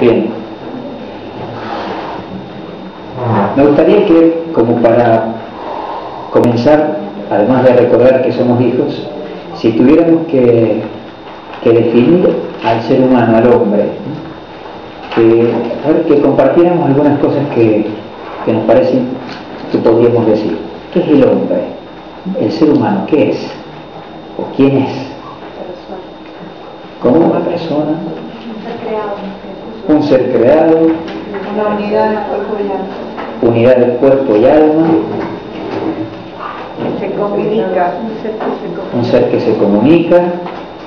Bien. Me gustaría que, como para comenzar, además de recordar que somos hijos, si tuviéramos que definir al ser humano, al hombre, que compartiéramos algunas cosas que nos parecen que podríamos decir. ¿Qué es el hombre? El ser humano, ¿qué es? ¿O quién es? ¿Cómo? Una persona. Un ser creado. Una unidad del cuerpo y alma. Unidad del cuerpo y alma. Se comunica. Un ser que se comunica.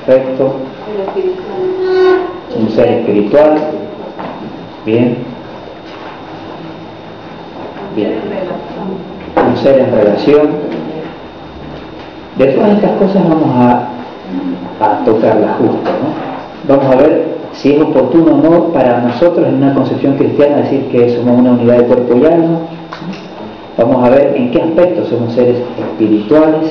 Perfecto. Un ser espiritual. Bien. Bien. Un ser en relación. De todas estas cosas vamos a tocarlas justo, ¿no? Vamos a ver si es oportuno o no para nosotros en una concepción cristiana decir que somos una unidad de cuerpo y alma. Vamos a ver en qué aspectos somos seres espirituales.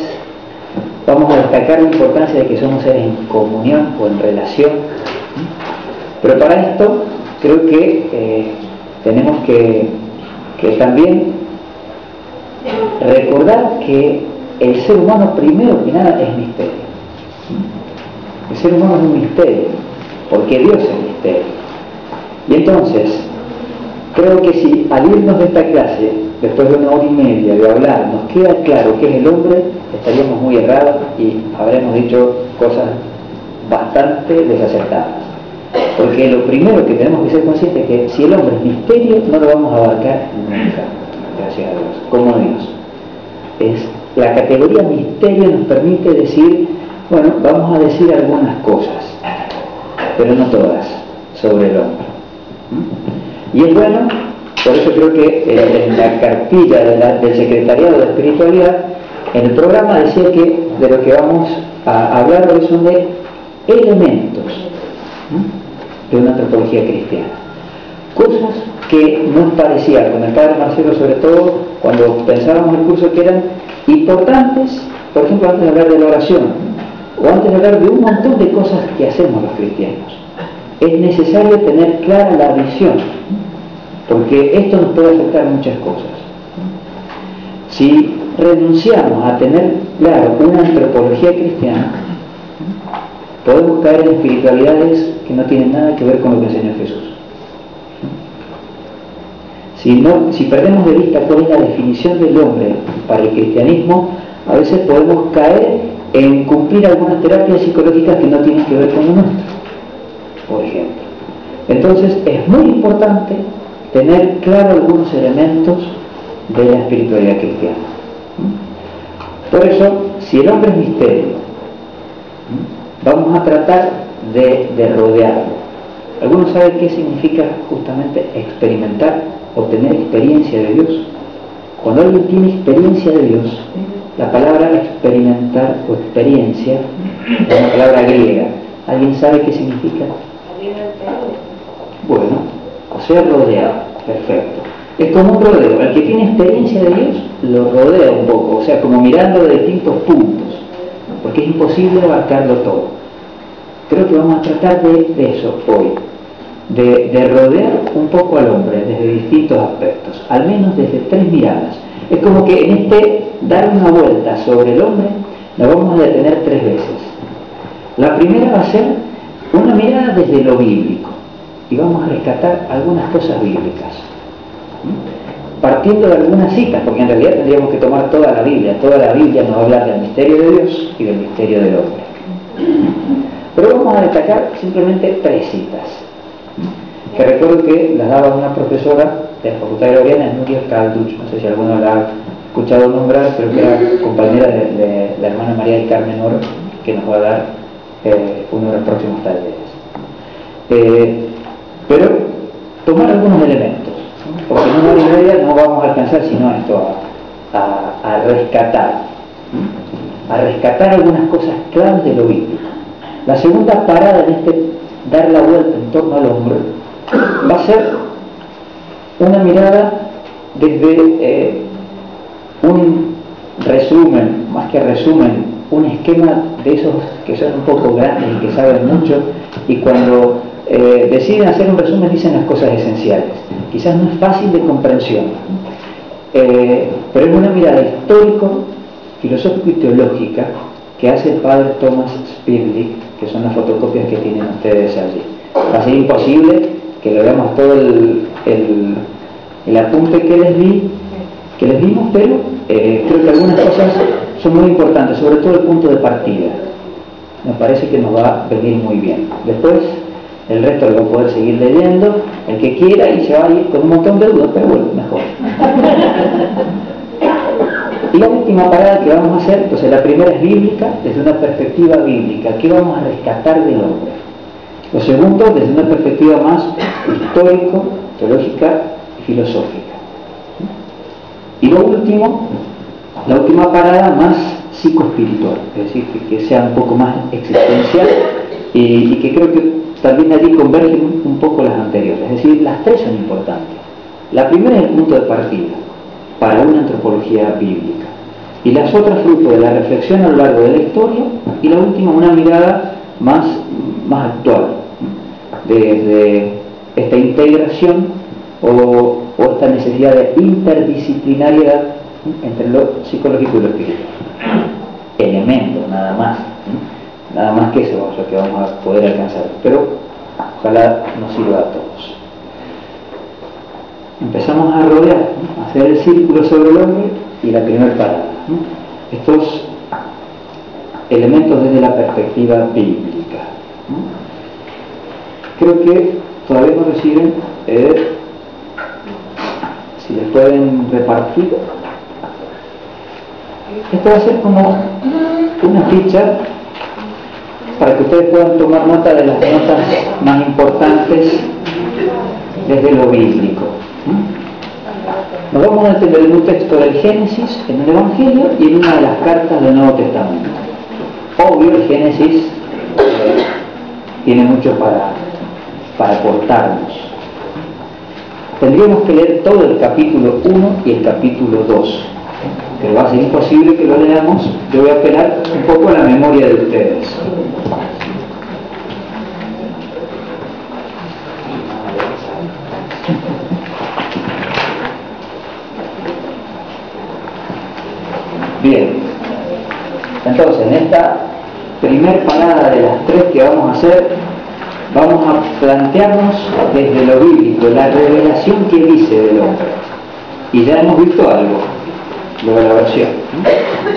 Vamos a destacar la importancia de que somos seres en comunión o en relación. Pero para esto creo que tenemos que también recordar que el ser humano primero que nada es misterio. El ser humano es un misterio, porque Dios es misterio. Y entonces, creo que si al irnos de esta clase, después de 1 hora y media de hablar, nos queda claro qué es el hombre, estaríamos muy errados y habremos dicho cosas bastante desacertadas. Porque lo primero que tenemos que ser conscientes es que si el hombre es misterio, no lo vamos a abarcar nunca, gracias a Dios, como Dios. La categoría misterio nos permite decir, bueno, vamos a decir algunas cosas, pero no todas, sobre el hombre. Y es bueno, por eso creo que en la cartilla del Secretariado de Espiritualidad, en el programa decía que de lo que vamos a hablar hoy son de elementos de una antropología cristiana. Cosas que nos parecía, con el padre Marcelo sobre todo, cuando pensábamos el curso, que eran importantes, por ejemplo, antes de hablar de la oración, o antes de hablar de un montón de cosas que hacemos los cristianos. Es necesario tener clara la visión, porque esto nos puede afectar muchas cosas. Si renunciamos a tener claro una antropología cristiana, podemos caer en espiritualidades que no tienen nada que ver con lo que enseñó Jesús. Si perdemos de vista cuál es la definición del hombre para el cristianismo, a veces podemos caer en cumplir algunas terapias psicológicas que no tienen que ver con lo nuestro, por ejemplo. Entonces es muy importante tener claro algunos elementos de la espiritualidad cristiana. Por eso, si el hombre es misterio, vamos a tratar de rodearlo. ¿Alguno sabe qué significa justamente experimentar o tener experiencia de Dios? Cuando alguien tiene experiencia de Dios, la palabra experimentar o experiencia es una palabra griega. ¿Alguien sabe qué significa? Bueno, o sea, rodeado. Perfecto. Es como un rodeo. El que tiene experiencia de Dios lo rodea un poco, o sea, como mirando de distintos puntos, porque es imposible abarcarlo todo. Creo que vamos a tratar de eso hoy, de rodear un poco al hombre desde distintos aspectos, al menos desde 3 miradas. Es como que en dar una vuelta sobre el hombre nos vamos a detener 3 veces. La primera va a ser una mirada desde lo bíblico y vamos a rescatar algunas cosas bíblicas, partiendo de algunas citas, porque en realidad tendríamos que tomar toda la Biblia. Toda la Biblia nos va a hablar del misterio de Dios y del misterio del hombre. Pero vamos a destacar simplemente 3 citas, que recuerdo que las daba una profesora de la Facultad de Gregoriana, Nuria Calduch. No sé si alguno la ha escuchado nombrar, pero que era compañera de la hermana María del Carmen Oro, que nos va a dar uno de los próximos talleres. Pero tomar algunos elementos, porque en 1 hora y media no vamos a alcanzar sino esto a rescatar algunas cosas claves de lo bíblico. La segunda parada en dar la vuelta en torno al hombre va a ser una mirada desde un resumen, más que resumen, un esquema de esos que son un poco grandes y que saben mucho, y cuando deciden hacer un resumen dicen las cosas esenciales. Quizás no es fácil de comprensión, pero es una mirada histórico, filosófico y teológica que hace el padre Thomas Spirlich, que son las fotocopias que tienen ustedes allí. Va a ser imposible que lo veamos todo el apunte que les dimos, pero creo que algunas cosas son muy importantes, sobre todo el punto de partida. Me parece que nos va a venir muy bien. Después, el resto lo va a poder seguir leyendo, el que quiera, y se va a ir con un montón de dudas, pero bueno, mejor. Y la última parada que vamos a hacer, entonces la primera es bíblica, desde una perspectiva bíblica. ¿Qué vamos a rescatar del hombre? Lo segundo, desde una perspectiva más histórico, teológica y filosófica. Y lo último, la última parada más psicoespiritual, es decir, que sea un poco más existencial y que creo que también allí convergen un poco las anteriores. Es decir, las tres son importantes. La primera es el punto de partida para una antropología bíblica, y las otras fruto de la reflexión a lo largo de la historia, y la última una mirada más actual, desde esta integración o esta necesidad de interdisciplinariedad entre lo psicológico y lo espiritual. Elementos, nada más que eso es lo que vamos a poder alcanzar, pero ojalá nos sirva a todos. Empezamos a rodear, a hacer el círculo sobre el hombre y la primera parada. Estos elementos desde la perspectiva bíblica. Creo que todavía no reciben, si les pueden repartir. Esto va a ser como una ficha para que ustedes puedan tomar nota de las notas más importantes desde lo bíblico. Nos vamos a entender en un texto del Génesis, en el Evangelio y en una de las cartas del Nuevo Testamento. Obvio, el Génesis tiene mucho para aportarnos. Tendríamos que leer todo el capítulo 1 y el capítulo 2, pero va a ser imposible que lo leamos. Yo voy a apelar un poco a la memoria de ustedes. Bien, entonces en esta primer parada de las tres que vamos a hacer, vamos a plantearnos desde lo bíblico la revelación que dice del hombre. Y ya hemos visto algo, lo de la versión,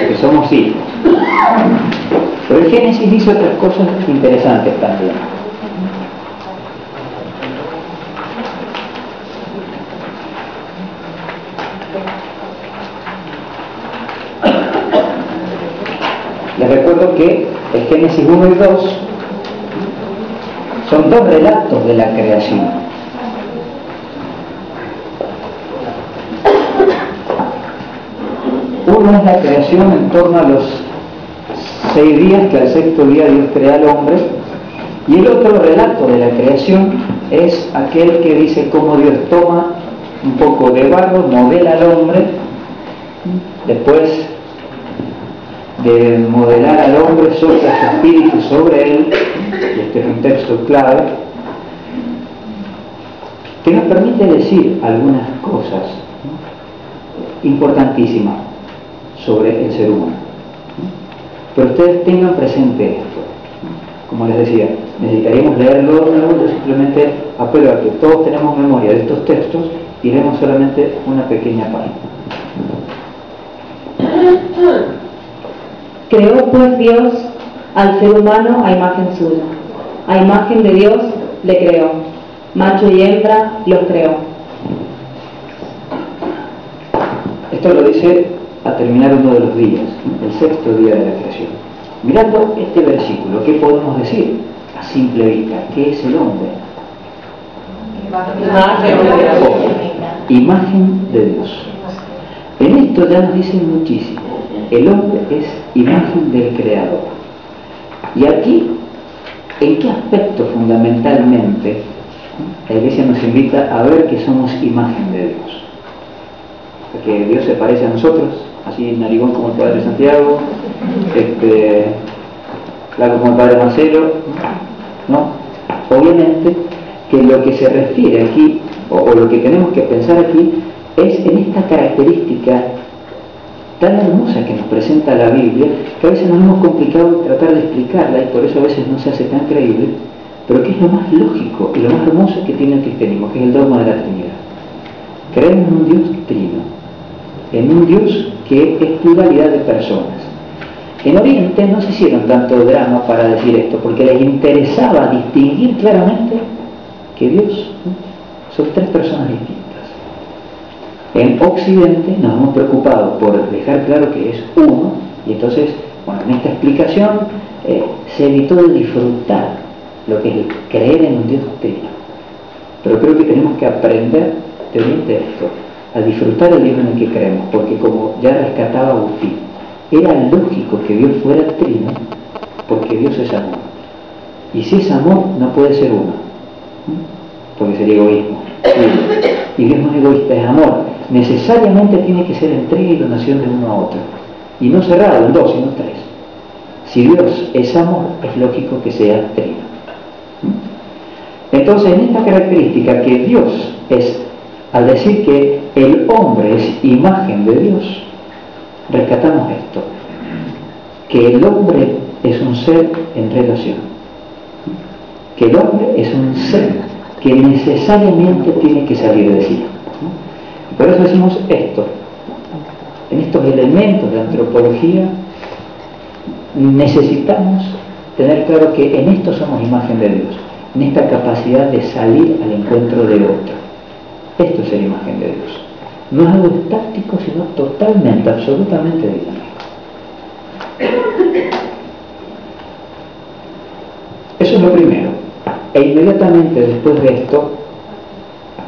que somos hijos. Pero el Génesis dice otras cosas interesantes también. Les recuerdo que el Génesis 1 y 2 son dos relatos de la creación. Uno es la creación en torno a los 6 días que al sexto día Dios crea al hombre, y el otro relato de la creación es aquel que dice cómo Dios toma un poco de barro, modela al hombre, después de modelar al hombre, sopla su espíritu sobre él, y este es un texto clave, que nos permite decir algunas cosas importantísimas sobre el ser humano. Pero ustedes tengan presente esto. Como les decía, necesitaríamos leerlo de nuevo. Yo simplemente apelo a que todos tenemos memoria de estos textos y leemos solamente una pequeña página. Creó pues Dios al ser humano a imagen suya. A imagen de Dios le creó. Macho y hembra los creó. Esto lo dice a terminar uno de los días, el sexto día de la creación. Mirando este versículo, ¿qué podemos decir a simple vista? ¿Qué es el hombre? Imagen de Dios. En esto ya nos dicen muchísimo. El hombre es imagen del Creador. Y aquí, ¿en qué aspecto fundamentalmente la Iglesia nos invita a ver que somos imagen de Dios? Que Dios se parece a nosotros, así narigón como el Padre Santiago, Claro, como el padre Marcelo, ¿no? Obviamente que lo que se refiere aquí, o lo que tenemos que pensar aquí, es en esta característica tan hermosa que nos presenta la Biblia, que a veces nos hemos complicado tratar de explicarla y por eso a veces no se hace tan creíble, pero que es lo más lógico y lo más hermoso que tiene el cristianismo, que es el dogma de la Trinidad. Creemos en un Dios trino, en un Dios que es pluralidad de personas. En Oriente no se hicieron tanto drama para decir esto, porque les interesaba distinguir claramente que Dios son tres personas distintas. En Occidente nos hemos preocupado por dejar claro que es uno, y entonces, bueno, en esta explicación se evitó de disfrutar lo que es creer en un Dios trino. Pero creo que tenemos que aprender de Oriente esto, a disfrutar el Dios en el que creemos, porque como ya rescataba Agustín, era lógico que Dios fuera trino, porque Dios es amor. Y si es amor, no puede ser uno, porque sería egoísmo. Y Dios no es egoísta, es amor. Necesariamente tiene que ser entrega y donación de uno a otro. Y no cerrado en dos, sino tres. Si Dios es amor, es lógico que sea trino. Entonces, en esta característica que Dios es, al decir que el hombre es imagen de Dios, rescatamos esto, que el hombre es un ser en relación, que el hombre es un ser que necesariamente tiene que salir de sí. Por eso decimos esto, en estos elementos de antropología necesitamos tener claro que en esto somos imagen de Dios, en esta capacidad de salir al encuentro de otro. Esto es ser imagen de Dios. No es algo estático, sino totalmente, absolutamente dinámico. Eso es lo primero. E inmediatamente después de esto,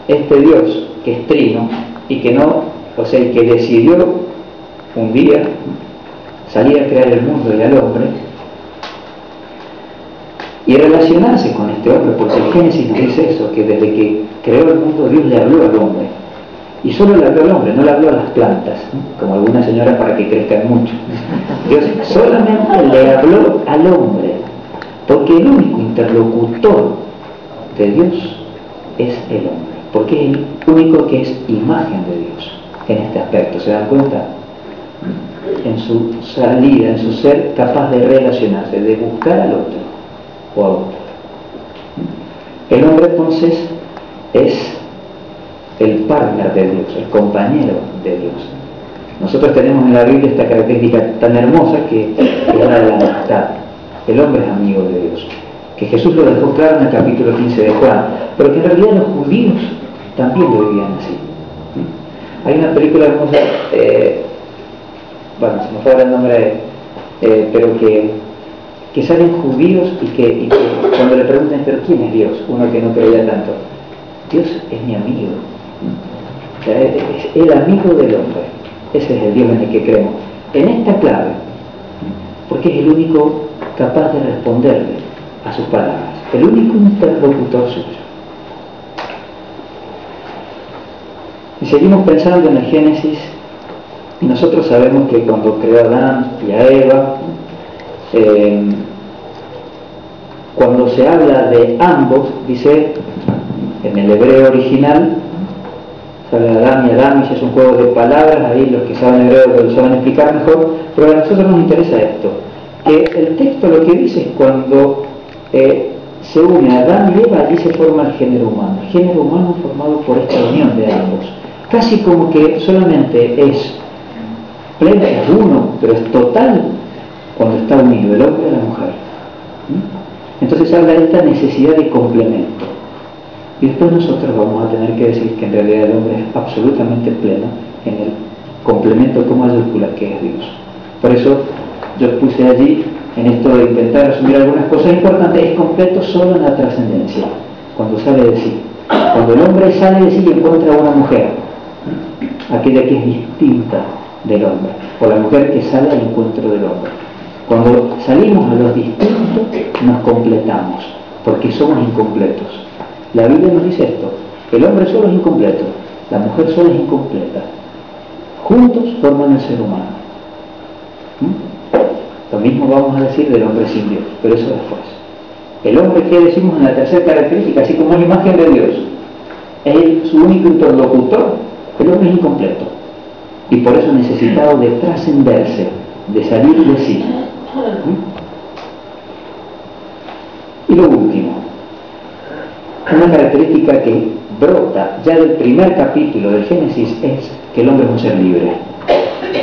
este Dios que es trino y que no, o sea, el que decidió un día salir a crear el mundo y al hombre y relacionarse con este hombre, porque el Génesis nos dice eso, que desde que creó el mundo Dios le habló al hombre. Y solo le habló al hombre, no le habló a las plantas, como algunas señoras para que crezcan mucho. Dios solamente le habló al hombre, porque el único interlocutor de Dios es el hombre, porque es el único que es imagen de Dios en este aspecto. ¿Se dan cuenta? En su salida, en su ser capaz de relacionarse, de buscar al otro o a otro. El hombre entonces es el partner de Dios, el compañero de Dios. Nosotros tenemos en la Biblia esta característica tan hermosa que es la de la amistad. El hombre es amigo de Dios, que Jesús lo dejó claro en el capítulo 15 de Juan, pero que en realidad los judíos también lo vivían así. Hay una película hermosa, bueno, se me fue ahora el nombre, pero que salen judíos y que cuando le preguntan, ¿pero quién es Dios? Uno que no creía tanto. Dios es mi amigo. O sea, es el amigo del hombre. Ese es el Dios en el que creemos. En esta clave, porque es el único capaz de responderle a sus palabras, el único interlocutor suyo. Y seguimos pensando en el Génesis, y nosotros sabemos que cuando creó a Adán y a Eva, cuando se habla de ambos, dice en el hebreo original, se habla de Adán y Adán, y es un juego de palabras, ahí los que saben hebreo lo saben explicar mejor, pero a nosotros nos interesa esto, que el texto lo que dice es cuando se une Adán y Eva, allí se forma el género humano formado por esta unión de ambos, casi como que solamente es pleno, es uno, pero es total cuando está unido el hombre y la mujer. Entonces habla de esta necesidad de complemento. Y después nosotros vamos a tener que decir que en realidad el hombre es absolutamente pleno en el complemento con mayúscula que es Dios. Por eso yo puse allí, en esto de intentar resumir algunas cosas importantes, es completo solo en la trascendencia, cuando sale de sí. Cuando el hombre sale de sí y encuentra a una mujer, aquella que es distinta del hombre, o la mujer que sale al encuentro del hombre. Cuando salimos a los distintos, nos completamos, porque somos incompletos. La Biblia nos dice esto: el hombre solo es incompleto, la mujer sola es incompleta. Juntos forman el ser humano. La mismo vamos a decir del hombre sin Dios, pero eso después. El hombre que decimos en la tercera característica, así como es la imagen de Dios, es su único interlocutor, el hombre es incompleto. Y por eso necesitado de trascenderse, de salir de sí. Y lo último, una característica que brota ya del primer capítulo del Génesis es que el hombre es un ser libre.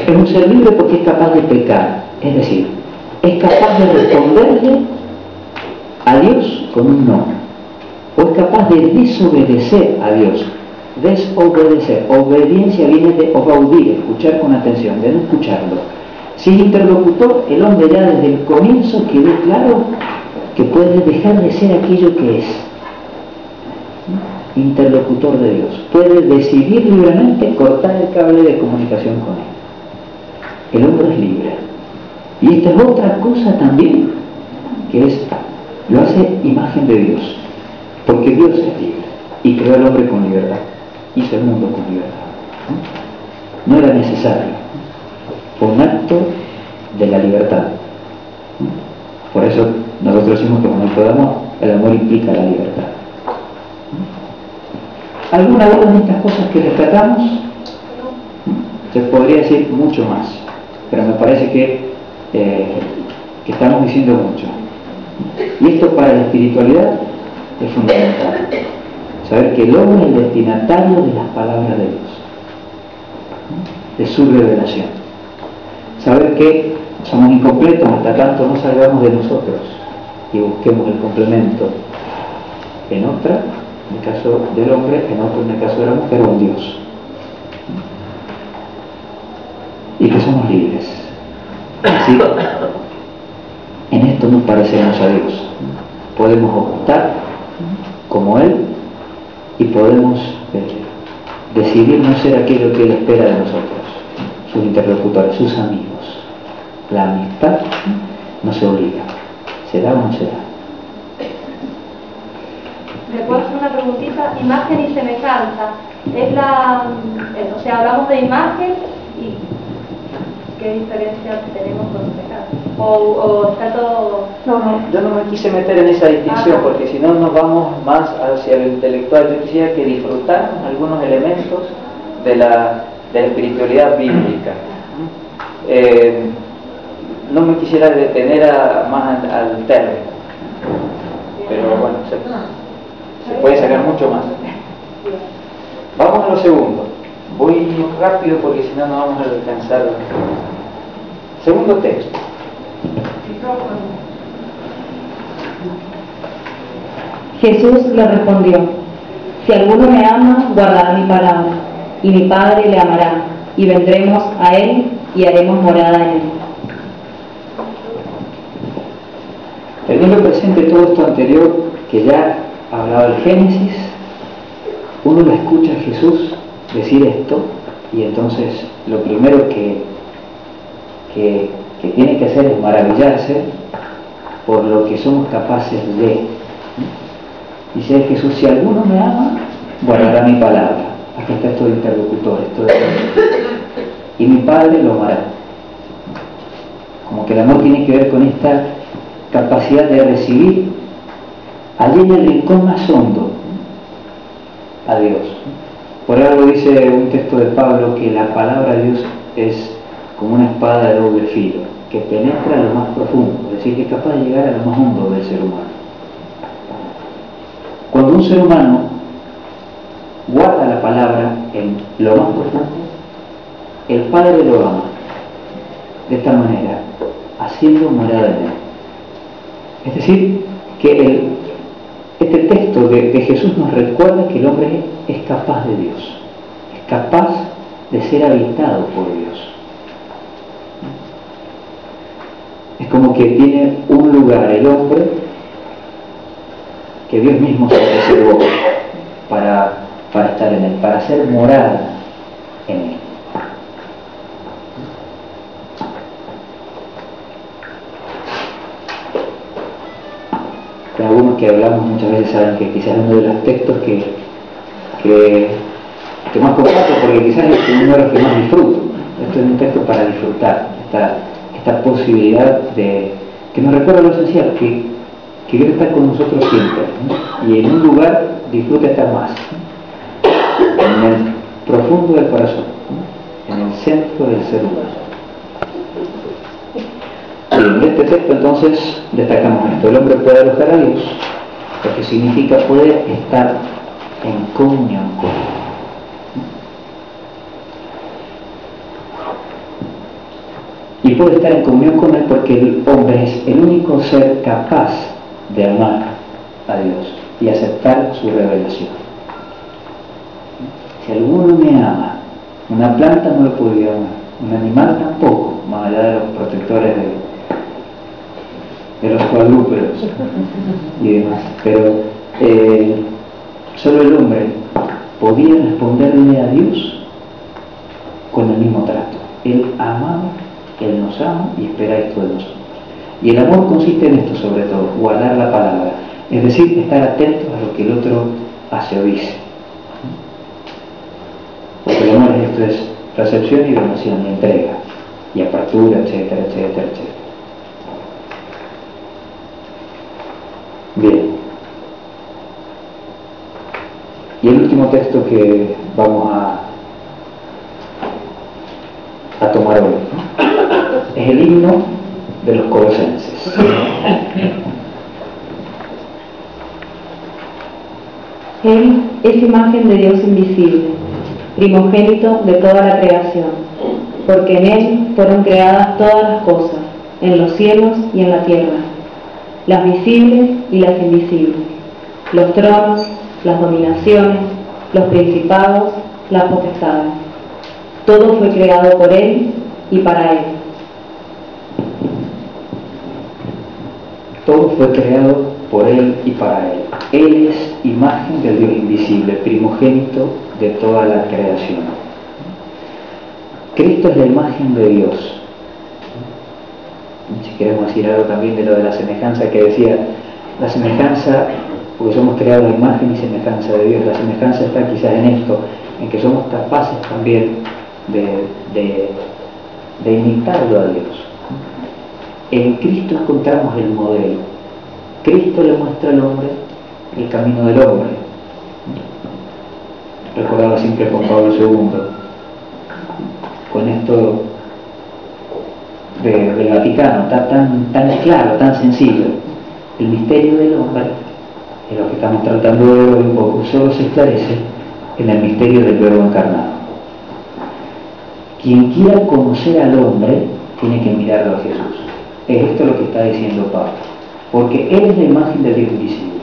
Es un ser libre porque es capaz de pecar, es decir, es capaz de responderle a Dios con un no, o es capaz de desobedecer a Dios. Desobedecer, obediencia viene de obaudir, escuchar con atención, de no escucharlo. Si es interlocutor, el hombre ya desde el comienzo quedó claro que puede dejar de ser aquello que es. Interlocutor de Dios. Puede decidir libremente cortar el cable de comunicación con Él. El hombre es libre. Y esta es otra cosa también, que es, lo hace imagen de Dios. Porque Dios es libre. Y creó al hombre con libertad. Hizo el mundo con libertad. No era necesario. Fue un acto de la libertad. Por eso nosotros decimos que cuando podamos, el amor implica la libertad. Algunas de estas cosas que rescatamos, se podría decir mucho más, pero me parece que estamos diciendo mucho. Y esto para la espiritualidad es fundamental. Saber que el hombre es el destinatario de las palabras de Dios, de su revelación. Saber que somos incompletos hasta tanto no salgamos de nosotros y busquemos el complemento en otra, en el caso del hombre, en otro, en el caso de la mujer, o en Dios. Y que somos libres. Así, en esto nos parecemos a Dios. Podemos optar como Él y podemos decidir no ser aquello que Él espera de nosotros, sus interlocutores, sus amigos. La amistad no se obliga, se da o no se da. ¿Me puedo hacer una preguntita? Imagen y semejanza. Es o sea, hablamos de imagen y ¿qué diferencia tenemos con semejanza? ¿O está todo...? No, yo no me quise meter en esa distinción porque si no nos vamos más hacia lo intelectual. Yo quisiera que disfrutáramos algunos elementos de la espiritualidad bíblica. No me quisiera detener más al término, pero bueno, se puede sacar mucho más. Vamos a lo segundo. Voy rápido porque si no, no vamos a alcanzar. Segundo texto. Jesús le respondió: si alguno me ama, guardará mi palabra, y mi Padre le amará, y vendremos a Él y haremos morada en Él. Teniendo presente todo esto anterior que ya hablaba del Génesis, uno lo escucha a Jesús decir esto y entonces lo primero que tiene que hacer es maravillarse por lo que somos capaces de. Dice Jesús: si alguno me ama, guardará mi palabra. Aquí está esto de interlocutor, esto de... y mi Padre lo amará. Como que el amor tiene que ver con esta capacidad de recibir allí en el rincón más hondo a Dios. Por algo dice un texto de Pablo que la palabra de Dios es como una espada de doble filo, que penetra lo más profundo, es decir, que es capaz de llegar a lo más hondo del ser humano. Cuando un ser humano guarda la palabra en lo más profundo, el Padre lo ama de esta manera, haciendo morada en Él. Es decir, que este texto de Jesús nos recuerda que el hombre es capaz de Dios, es capaz de ser habitado por Dios. Es como que tiene un lugar el hombre que Dios mismo se reservó para estar en Él, para ser morada en Él. Algunos que hablamos muchas veces saben que quizás uno de los textos que más comparto, porque quizás es uno de los que más disfruto. Esto es un texto para disfrutar, esta posibilidad de que nos recuerda lo esencial, que Dios está con nosotros siempre, ¿no? Y en un lugar disfruta estar más, en el profundo del corazón, ¿no? En el centro del ser humano. Bien, de este texto entonces destacamos esto: el hombre puede alojar a Dios, lo que significa poder estar en comunión con Él. Y puede estar en comunión con Él porque el hombre es el único ser capaz de amar a Dios y aceptar su revelación. Si alguno me ama, una planta no lo podría amar, un animal tampoco, más allá de los protectores de los cuadrúpedos y demás. Pero solo el hombre podía responderle a Dios con el mismo trato. Él amaba, Él nos ama y espera esto de nosotros. Y el amor consiste en esto, sobre todo, guardar la palabra, es decir, estar atentos a lo que el otro hace o dice. Porque el amor es esto, es recepción y donación, y entrega, y apertura, etcétera, etcétera, etcétera. Bien. Y el último texto que vamos a tomar hoy, ¿no? Es el himno de los colosenses. Él es imagen de Dios invisible, primogénito de toda la creación, porque en Él fueron creadas todas las cosas, en los cielos y en la tierra, las visibles y las invisibles, los tronos, las dominaciones, los principados, las potestades. Todo fue creado por Él y para Él. Todo fue creado por Él y para Él. Él es imagen del Dios invisible, primogénito de toda la creación. Cristo es la imagen de Dios. Si queremos decir algo también de lo de la semejanza que decía, la semejanza, porque somos creados a imagen y semejanza de Dios, la semejanza está quizás en esto, en que somos capaces también de imitarlo a Dios. En Cristo encontramos el modelo. Cristo le muestra al hombre el camino del hombre. Recordaba siempre Juan Pablo II, con esto del Vaticano, está tan claro, tan sencillo. El misterio del hombre, es lo que estamos tratando de ver hoy un poco, solo se esclarece en el misterio del Verbo encarnado. Quien quiera conocer al hombre tiene que mirarlo a Jesús. Es esto lo que está diciendo Pablo, porque Él es la imagen del Dios invisible.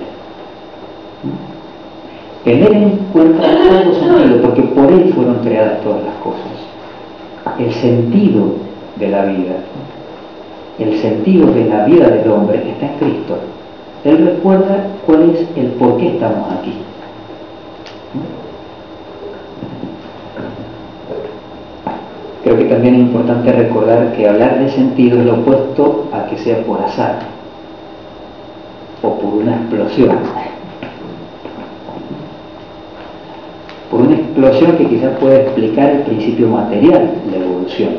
En Él encuentra todo sentido, porque por Él fueron creadas todas las cosas. El sentido de la vida, el sentido de la vida del hombre está en Cristo. Él recuerda cuál es el por qué estamos aquí. Creo que también es importante recordar que hablar de sentido es lo opuesto a que sea por azar o por una explosión. Por una explosión que quizás pueda explicar el principio material de la evolución.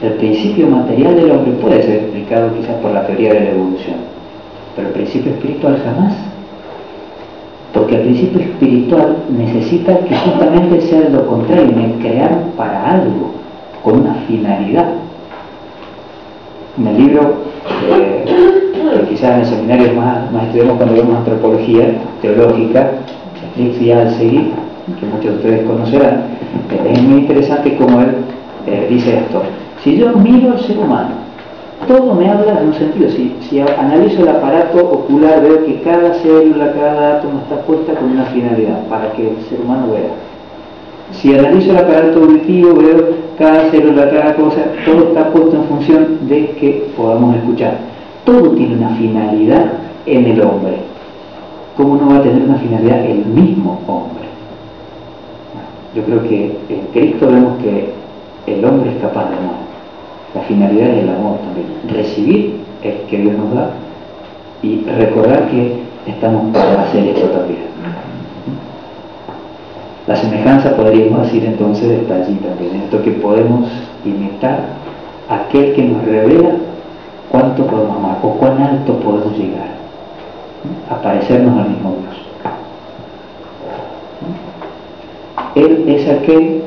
El principio material del hombre puede ser explicado quizás por la teoría de la evolución, pero el principio espiritual jamás. Porque el principio espiritual necesita que justamente sea lo contrario, me crearon para algo, con una finalidad. En el libro, que quizás en el seminario más estudiamos cuando vemos antropología teológica, Strix y Alsegui, que muchos de ustedes conocerán, es muy interesante como él dice esto: si yo miro al ser humano, todo me habla en un sentido. Si analizo el aparato ocular, veo que cada célula, cada átomo está puesta con una finalidad, para que el ser humano vea. Si analizo el aparato auditivo, veo cada célula, cada cosa, todo está puesto en función de que podamos escuchar. Todo tiene una finalidad en el hombre. ¿Cómo no va a tener una finalidad el mismo hombre? Yo creo que en Cristo vemos que el hombre es capaz de amar. La finalidad es el amor también. Recibir el que Dios nos da y recordar que estamos para hacer esto también. La semejanza, podríamos decir entonces, está allí también. Esto que podemos imitar aquel que nos revela cuánto podemos amar o cuán alto podemos llegar a parecernos al mismo Dios. Él es aquel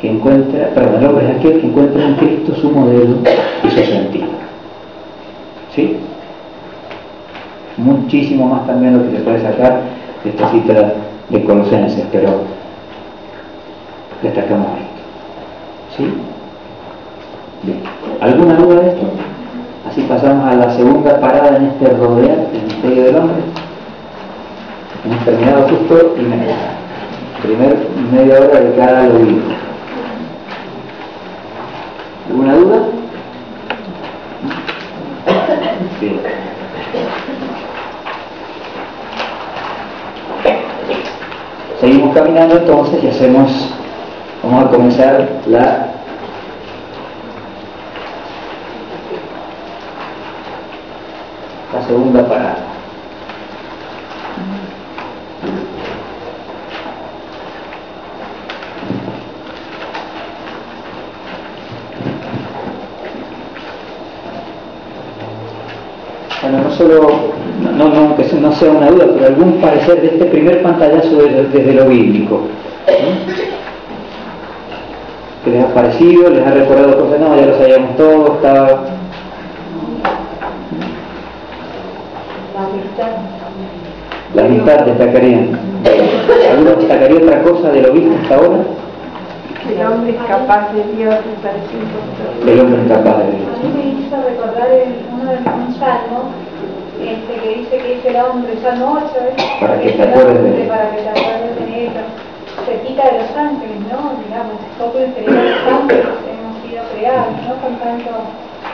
que encuentra, el hombre es aquel que encuentra en Cristo su modelo y su sentido. ¿Sí? Muchísimo más también lo que se puede sacar de esta cita de Colosenses, pero destacamos esto. ¿Sí? Bien. ¿Alguna duda de esto? Así pasamos a la segunda parada en este rodear del misterio del hombre. Hemos terminado justo y media. Primer media hora de cada lo vivo. ¿Alguna duda? Bien. Seguimos caminando entonces y vamos a comenzar la segunda parada. Bueno, no solo, que no sea una duda, pero algún parecer de este primer pantallazo desde lo bíblico. ¿Qué les ha parecido? ¿Les ha recordado cosas? No, ya lo sabíamos todo, estaba... La mitad destacarían. ¿Alguno destacaría otra cosa de lo visto hasta ahora? El hombre es capaz de Dios, me parece importante. El hombre es capaz de Dios. A mí me hizo recordar un salmo que dice que dice el hombre, Salmo 8, para que te acuerdes de él. Para que te acuerdes de él, cerquita de los ángeles, ¿no? Digamos, poco inferior a los ángeles hemos sido creados, ¿no? Con tanto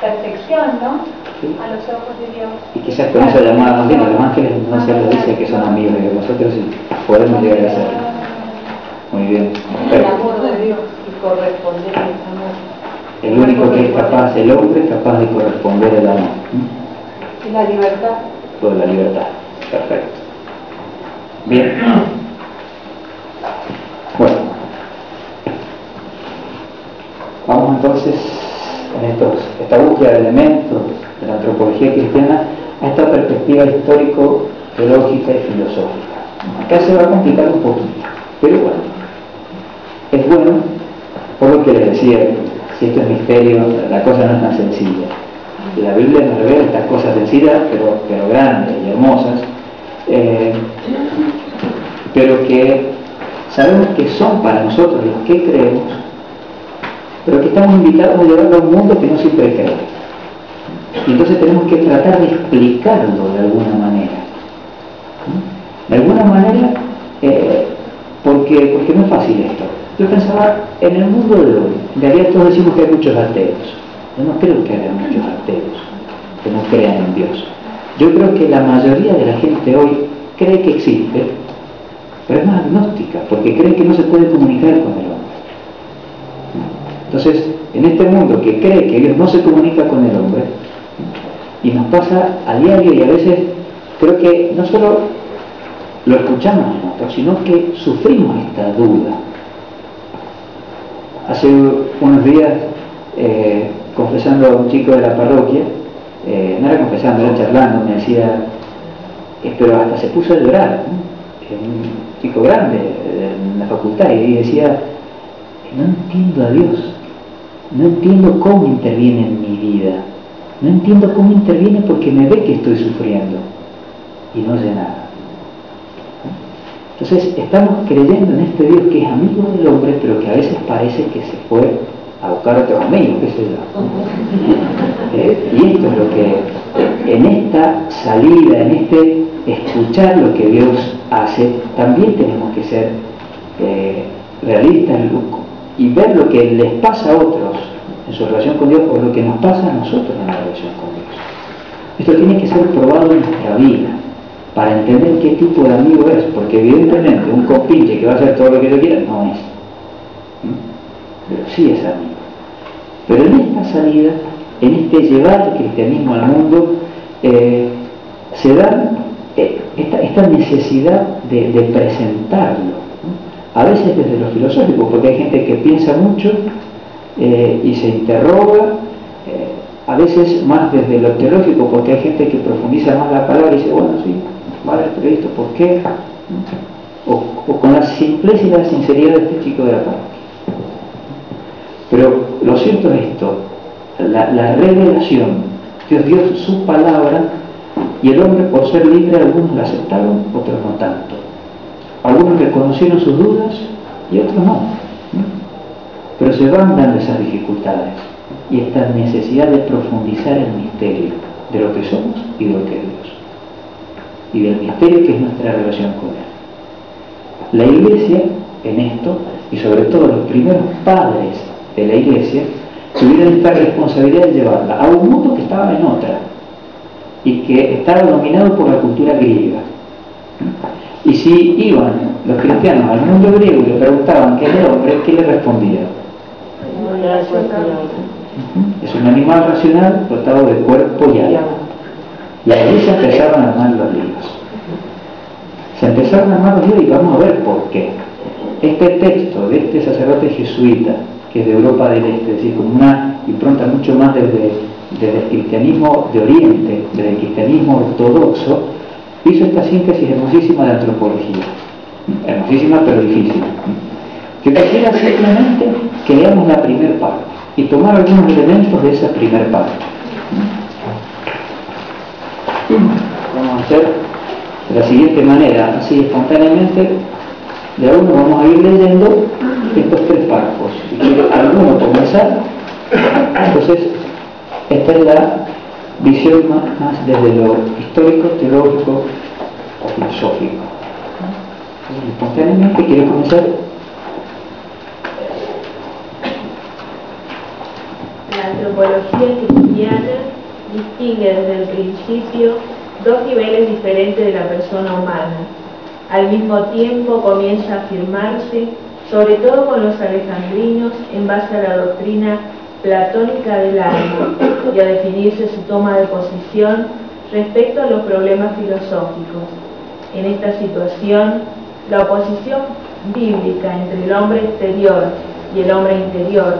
perfección, ¿no? Sí. A los ojos de Dios. Y quizás con eso llamamos bien, a los ángeles no se les dice que son amigos de nosotros y podemos llegar a ser. Muy bien. El amor de Dios y corresponder al amor. El único que es capaz, el hombre es capaz de corresponder al amor. Y la libertad. Toda la libertad. Perfecto. Bien. Bueno. Vamos entonces en esta búsqueda de elementos de la antropología cristiana a esta perspectiva histórico, teológica y filosófica. Acá se va a complicar un poquito, pero bueno, es bueno, por lo que les decía, si esto es misterio, la cosa no es tan sencilla. La Biblia nos revela estas cosas sencillas, pero grandes y hermosas, pero que sabemos que son para nosotros los que creemos, pero que estamos invitados a llevarlo a un mundo que no siempre cree. Y entonces tenemos que tratar de explicarlo de alguna manera. De alguna manera, porque no es fácil esto. Yo pensaba, en el mundo de hoy, en realidad todos decimos que hay muchos ateos. Yo no creo que haya muchos ateos que no crean en Dios. Yo creo que la mayoría de la gente hoy cree que existe, pero es más agnóstica, porque cree que no se puede comunicar con el hombre. Entonces, en este mundo que cree que Dios no se comunica con el hombre, y nos pasa a diario, y a veces creo que no solo lo escuchamos nosotros, sino que sufrimos esta duda. Hace unos días, confesando a un chico de la parroquia, no era confesando, era charlando, me decía, pero hasta se puso a llorar, ¿no? Un chico grande en la facultad, y decía, no entiendo a Dios, no entiendo cómo interviene en mi vida, no entiendo cómo interviene porque me ve que estoy sufriendo y no sé nada. Entonces estamos creyendo en este Dios que es amigo del hombre, pero que a veces parece que se fue a buscar a otros amigos, qué sé yo. Y esto es lo que en esta salida, en este escuchar lo que Dios hace, también tenemos que ser realistas y ver lo que les pasa a otros en su relación con Dios o lo que nos pasa a nosotros en la relación con Dios. Esto tiene que ser probado en nuestra vida para entender qué tipo de amigo es, porque evidentemente un compinche que va a hacer todo lo que yo quiera no es, pero sí es amigo. Pero en esta salida, en este llevar el cristianismo al mundo, se da esta necesidad de presentarlo, ¿no? A veces desde lo filosófico, porque hay gente que piensa mucho y se interroga veces más desde lo teológico, porque hay gente que profundiza más la palabra y dice, bueno, sí, vale, pero esto, ¿por qué? O con la simpleza y la sinceridad de este chico de la parroquia. Pero lo cierto es esto, la revelación, Dios dio su palabra y el hombre, por ser libre, algunos la aceptaron, otros no tanto. Algunos reconocieron sus dudas y otros no. Pero se van dando esas dificultades y esta necesidad de profundizar el misterio de lo que somos y de lo que es Dios, y del misterio que es nuestra relación con Él. La Iglesia, en esto, y sobre todo los primeros padres de la Iglesia, tuvieron esta responsabilidad de llevarla a un mundo que estaba en otra y que estaba dominado por la cultura griega. Y si iban los cristianos al mundo griego y le preguntaban qué es el hombre, ¿qué le respondían? Es un animal racional dotado de cuerpo y alma. Y ahí se empezaron a armar los líos. Se empezaron a armar los líos y vamos a ver por qué. Este texto de este sacerdote jesuita, que es de Europa del Este, es decir, con una impronta mucho más desde el cristianismo de Oriente, desde el cristianismo ortodoxo, hizo esta síntesis hermosísima de antropología. Hermosísima pero difícil. Que quisiera simplemente que leamos la primera parte y tomar algunos elementos de esa primera parte. Vamos a hacer de la siguiente manera, así espontáneamente, de a uno vamos a ir leyendo estos tres párrafos. Si quiere alguno comenzar, entonces esta es la visión más desde lo histórico, teológico o filosófico. Espontáneamente, ¿quiere comenzar? La antropología cristiana distingue desde el principio dos niveles diferentes de la persona humana. Al mismo tiempo comienza a afirmarse, sobre todo con los alejandrinos, en base a la doctrina platónica del alma y a definirse su toma de posición respecto a los problemas filosóficos. En esta situación, la oposición bíblica entre el hombre exterior y el hombre interior,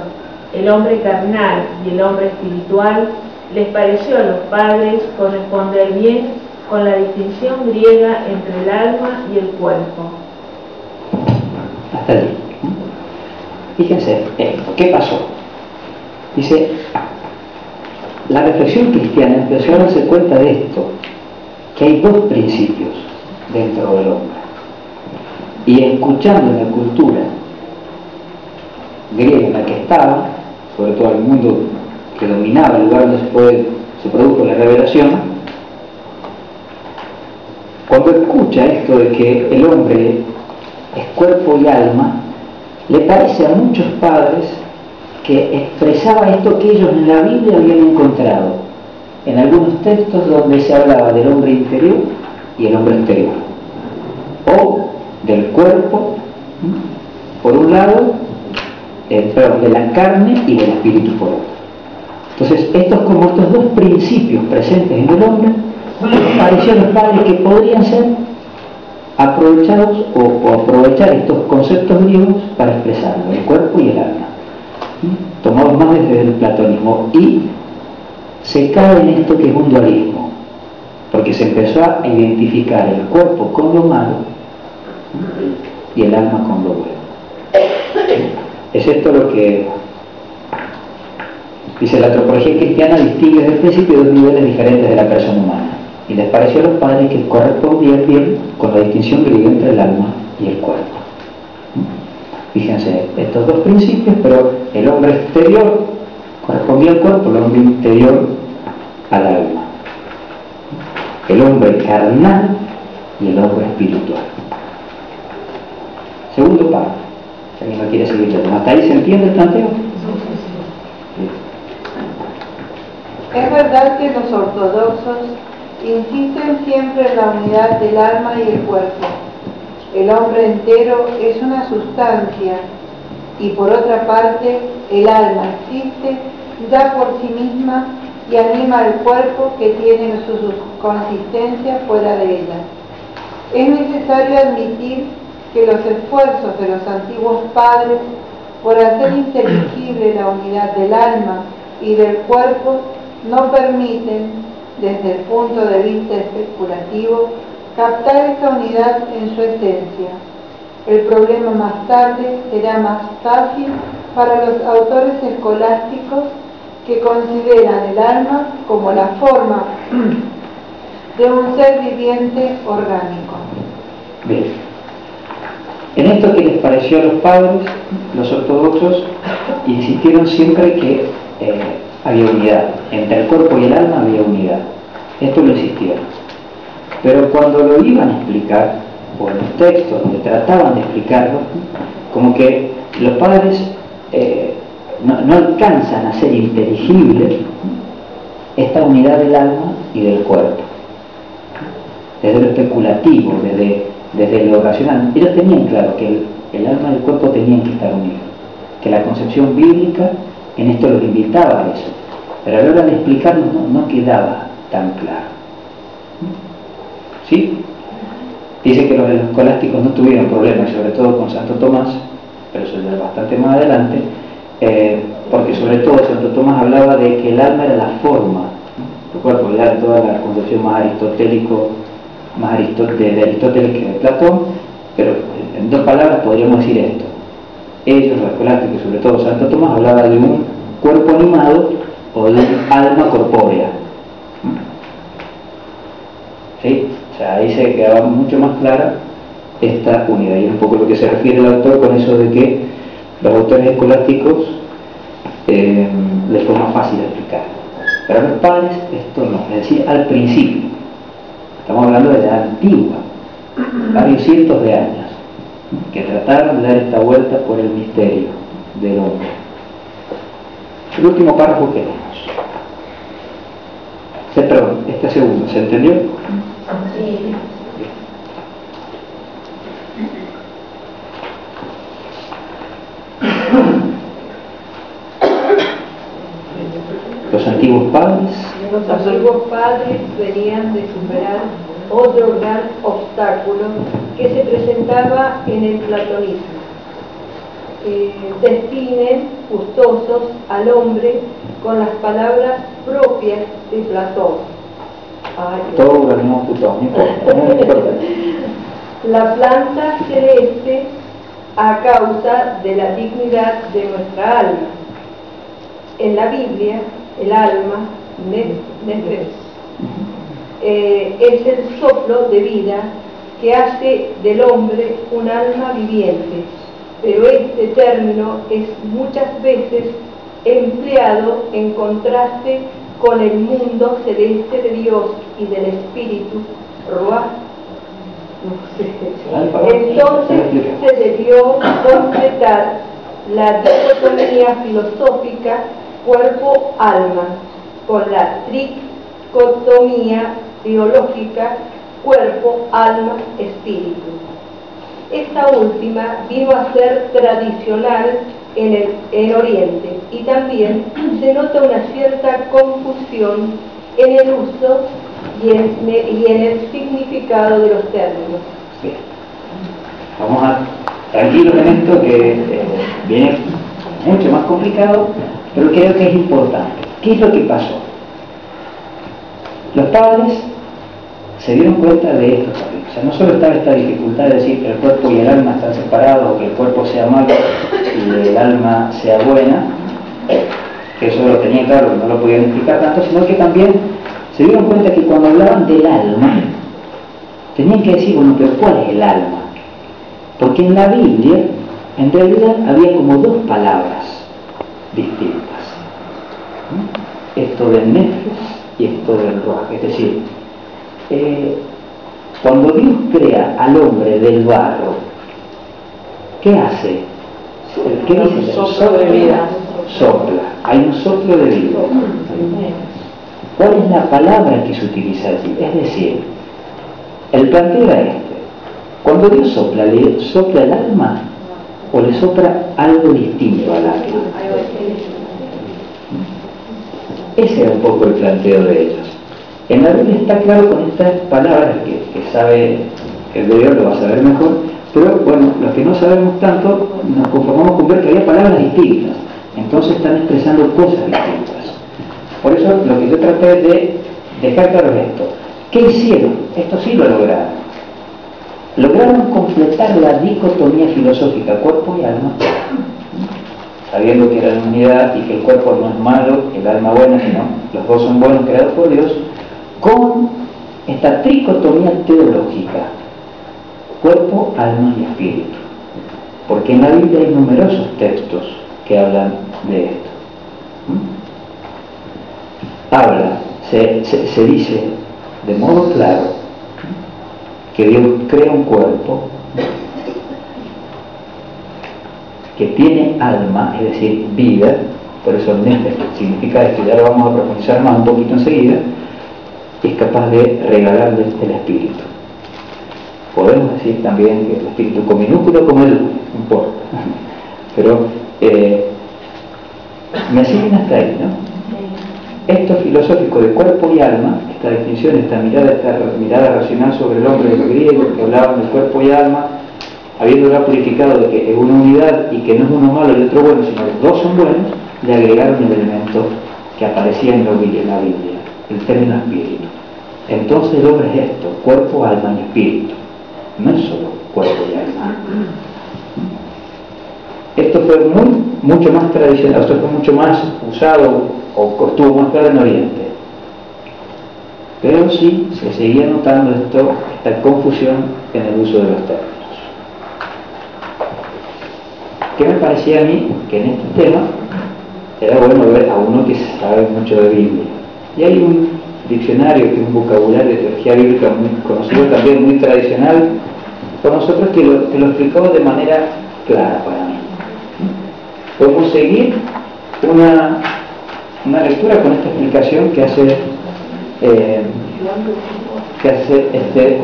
el hombre carnal y el hombre espiritual, les pareció a los padres corresponder bien con la distinción griega entre el alma y el cuerpo. Hasta allí. Fíjense esto, ¿qué pasó? Dice, la reflexión cristiana empezó a darse cuenta de esto, que hay dos principios dentro del hombre. Y escuchando en la cultura griega en la que estaba, sobre todo el mundo que dominaba el lugar donde se produjo la revelación, cuando escucha esto de que el hombre es cuerpo y alma, le parece a muchos padres que expresaba esto que ellos en la Biblia habían encontrado, en algunos textos donde se hablaba del hombre interior y el hombre exterior, o del cuerpo, por un lado, de la carne y del espíritu por otro. Entonces, estos dos principios presentes en el hombre, pareció a los padres que podrían ser aprovechados o aprovechar estos conceptos griegos para expresarlo, el cuerpo y el alma, tomados más desde el platonismo, y se cae en esto que es un dualismo, porque se empezó a identificar el cuerpo con lo malo y el alma con lo bueno. Es esto lo que dice la antropología cristiana: distingue desde el principio dos niveles diferentes de la persona humana, y les pareció a los padres que correspondía bien con la distinción griega entre el alma y el cuerpo. Fíjense, estos dos principios, pero el hombre exterior correspondía al cuerpo, el hombre interior al alma, el hombre carnal y el hombre espiritual. Segundo párrafo, si alguien lo quiere seguir leyendo. ¿Hasta ahí se entiende el planteo? Es verdad que los ortodoxos insisten siempre en la unidad del alma y el cuerpo. El hombre entero es una sustancia y por otra parte el alma existe ya por sí misma y anima al cuerpo que tiene su consistencia fuera de ella. Es necesario admitir que los esfuerzos de los antiguos padres por hacer inteligible la unidad del alma y del cuerpo no permiten, desde el punto de vista especulativo, captar esta unidad en su esencia. El problema más tarde será más fácil para los autores escolásticos que consideran el alma como la forma de un ser viviente orgánico. Bien. En esto que les pareció a los padres, los ortodoxos insistieron siempre que había unidad. Entre el cuerpo y el alma había unidad. Esto lo insistieron. Pero cuando lo iban a explicar, o en los textos donde trataban de explicarlo, como que los padres no alcanzan a ser inteligible esta unidad del alma y del cuerpo. Desde lo especulativo, desde lo racional, ellos tenían claro que el alma y el cuerpo tenían que estar unidos, que la concepción bíblica en esto los invitaba a eso, pero a la hora de explicarlo no quedaba tan claro. ¿Sí? Dice que los escolásticos no tuvieron problemas, sobre todo con Santo Tomás, pero eso ya es bastante más adelante, porque sobre todo Santo Tomás hablaba de que el alma era la forma, el cuerpo ya de toda la concepción más aristotélico, de Aristóteles que de Platón, pero en dos palabras podríamos decir esto. Ellos, los escolásticos, sobre todo Santo Tomás, hablaba de un cuerpo animado o de un alma corpórea. ¿Sí? O sea, ahí se quedaba mucho más clara esta unidad, y es un poco lo que se refiere el autor con eso de que los autores escolásticos les fue más fácil explicar. Pero a los padres esto no, es decir, al principio. Estamos hablando de la antigua, varios cientos de años, que trataron de dar esta vuelta por el misterio del hombre. El último párrafo que leemos. Perdón, este segundo, ¿se entendió? Sí. Los antiguos padres. Los antiguos padres venían de superar otro gran obstáculo que se presentaba en el platonismo. Destinen gustosos al hombre con las palabras propias de Platón. Todo lo mismo Platón. La planta celeste a causa de la dignidad de nuestra alma. En la Biblia, el alma, nefes, es el soplo de vida que hace del hombre un alma viviente, pero este término es muchas veces empleado en contraste con el mundo celeste de Dios y del Espíritu, Ruach. Entonces se debió completar la dicotomía filosófica cuerpo-alma con la tricotomía teológica cuerpo-alma-espíritu. Esta última vino a ser tradicional en Oriente, y también se nota una cierta confusión en el uso y en el significado de los términos. Bien. Vamos a tranquilos en esto que viene mucho más complicado, pero creo que es importante. ¿Qué es lo que pasó? Los padres se dieron cuenta de esto también. O sea, no solo estaba esta dificultad de decir que el cuerpo y el alma están separados, o que el cuerpo sea malo y el alma sea buena, que eso lo tenían claro, no lo podían explicar tanto, sino que también se dieron cuenta que cuando hablaban del alma, tenían que decir, bueno, pero ¿cuál es el alma? Porque en la Biblia, en realidad, había como dos palabras distintas. Esto del nefes y esto del ruach. Es decir, cuando Dios crea al hombre del barro, ¿qué hace? ¿Qué dice? Soplo de vida. Sopla. Hay un soplo de vida. ¿Cuál es la palabra que se utiliza allí? Es decir, el planteo era este. Cuando Dios sopla, ¿le sopla el alma o le sopla algo distinto al alma? Ese era un poco el planteo de ellos. En la Biblia está claro con estas palabras que sabe, que el Dios lo va a saber mejor, pero bueno, los que no sabemos tanto nos conformamos con ver que había palabras distintas, entonces están expresando cosas distintas. Por eso lo que yo traté de dejar claro es esto. ¿Qué hicieron? Esto sí lo lograron. Lograron completar la dicotomía filosófica cuerpo y alma, sabiendo que era la unidad y que el cuerpo no es malo, el alma buena, sino los dos son buenos, creados por Dios, con esta tricotomía teológica, cuerpo, alma y espíritu. Porque en la Biblia hay numerosos textos que hablan de esto. Habla, se dice de modo claro que Dios crea un cuerpo que tiene alma, es decir, vida, por eso significa esto, ya lo vamos a profundizar más un poquito enseguida, es capaz de regalarle el espíritu. Podemos decir también que el espíritu con minúsculo como el, no importa, pero me siguen hasta ahí, ¿no? Esto filosófico de cuerpo y alma, esta definición, esta mirada racional sobre el hombre de los griegos que hablaban del cuerpo y alma, habiéndola purificado de que es una unidad y que no es uno malo y otro bueno, sino que los dos son buenos, le agregaron el elemento que aparecía en la Biblia, el término espíritu. Entonces el hombre es esto, cuerpo, alma y espíritu. No es solo cuerpo y alma. Esto fue mucho más tradicional, esto fue mucho más usado o estuvo más claro en Oriente. Pero sí se seguía notando esta confusión en el uso de los términos. ¿Qué me parecía a mí? Que en este tema era bueno ver a uno que sabe mucho de Biblia. Y hay un diccionario, que es un vocabulario de teología bíblica muy conocido también, muy tradicional, por nosotros, que lo explicó de manera clara para mí. Podemos seguir una lectura con esta explicación que hace este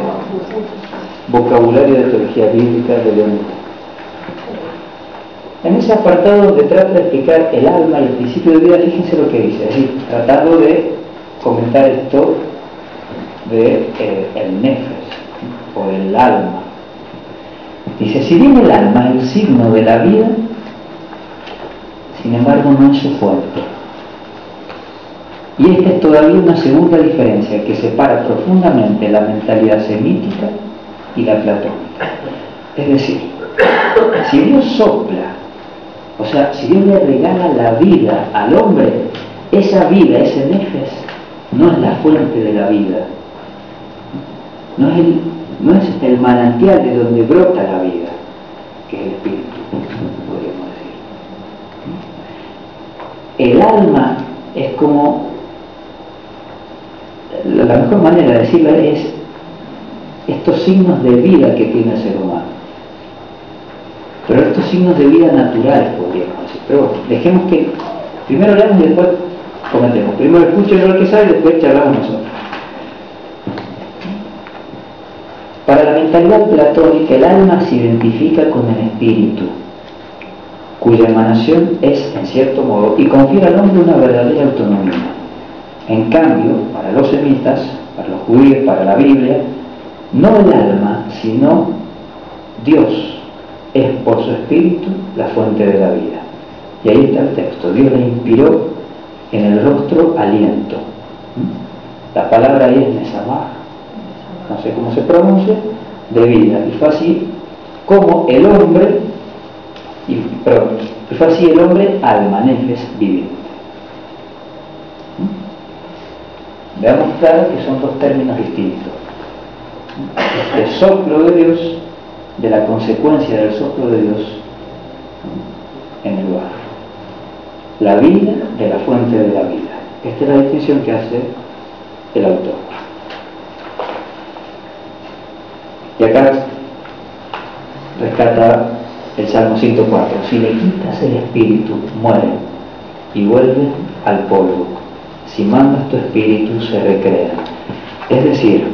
vocabulario de teología bíblica de León. En ese apartado donde trata de explicar el alma y el principio de vida, fíjense lo que dice, es decir, tratando de comentar esto de el nefes o el alma. Dice, si bien el alma es el signo de la vida, sin embargo no es su fuente. Y esta es todavía una segunda diferencia que separa profundamente la mentalidad semítica y la platónica. Es decir, si Dios sopla, o sea, si Dios le regala la vida al hombre, esa vida, ese nefes, no es la fuente de la vida. No es el manantial de donde brota la vida, que es el espíritu, podríamos decir. El alma es como, la mejor manera de decirlo es estos signos de vida que tiene el ser humano. Pero estos signos de vida naturales, podríamos decir. Pero bueno, dejemos que primero leamos y después comentemos. Primero escuchen lo que sabe y después charlamos nosotros. Para la mentalidad platónica, el alma se identifica con el espíritu, cuya emanación es, en cierto modo, y confiere al hombre una verdadera autonomía. En cambio, para los semitas, para los judíos, para la Biblia, no el alma, sino Dios es por su espíritu la fuente de la vida. Y ahí está el texto. Dios le inspiró en el rostro aliento. La palabra ahí es Nesamah, no sé cómo se pronuncia, de vida. Y fue así como el hombre, fue así el hombre alma, nefes, viviente. Veamos claro que son dos términos distintos. El soplo de Dios, de la consecuencia del soplo de Dios en el lugar. La vida de la fuente de la vida. Esta es la distinción que hace el autor. Y acá rescata el Salmo 104. Si le quitas el espíritu, muere y vuelve al polvo. Si mandas tu espíritu, se recrea. Es decir,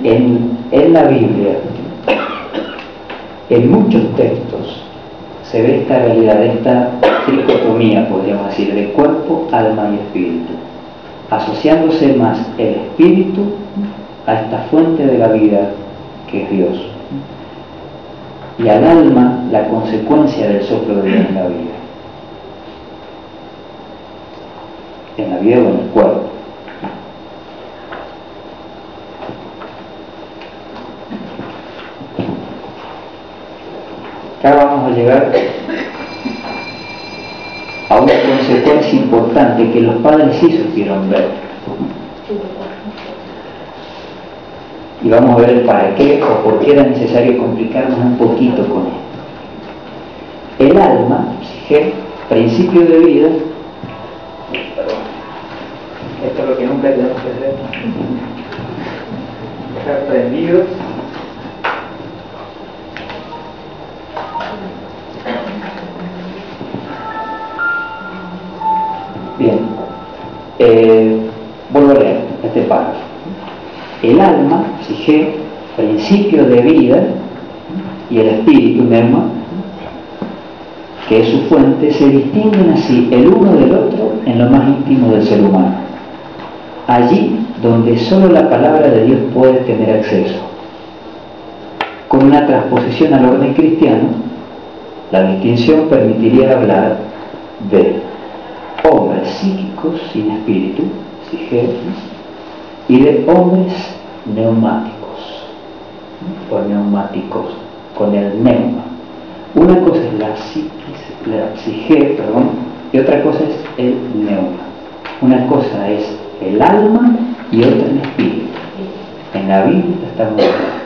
en la Biblia, en muchos textos, se ve esta realidad, esta tricotomía, podríamos decir, de cuerpo, alma y espíritu, asociándose más el espíritu a esta fuente de la vida que es Dios, y al alma la consecuencia del soplo de Dios en la vida. en la vida o en el cuerpo. Acá vamos a llegar a una consecuencia importante que los padres sí supieron ver. Y vamos a ver el para qué o por qué era necesario complicarnos un poquito con esto. El alma, psique, principio de vida, esto es lo que nunca tenemos que hacer, dejar prendidos. Bien, vuelvo a leer este párrafo. El alma, psique, principio de vida, y el espíritu, neuma, que es su fuente, se distinguen así el uno del otro en lo más íntimo del ser humano, allí donde solo la palabra de Dios puede tener acceso. Con una transposición al orden cristiano, la distinción permitiría hablar de hombres psíquicos sin espíritu, psique, y de hombres neumáticos, o neumáticos, con el neuma. Una cosa es la psique, y otra cosa es el neuma. Una cosa es el alma y otra el espíritu. En la Biblia está muy claro.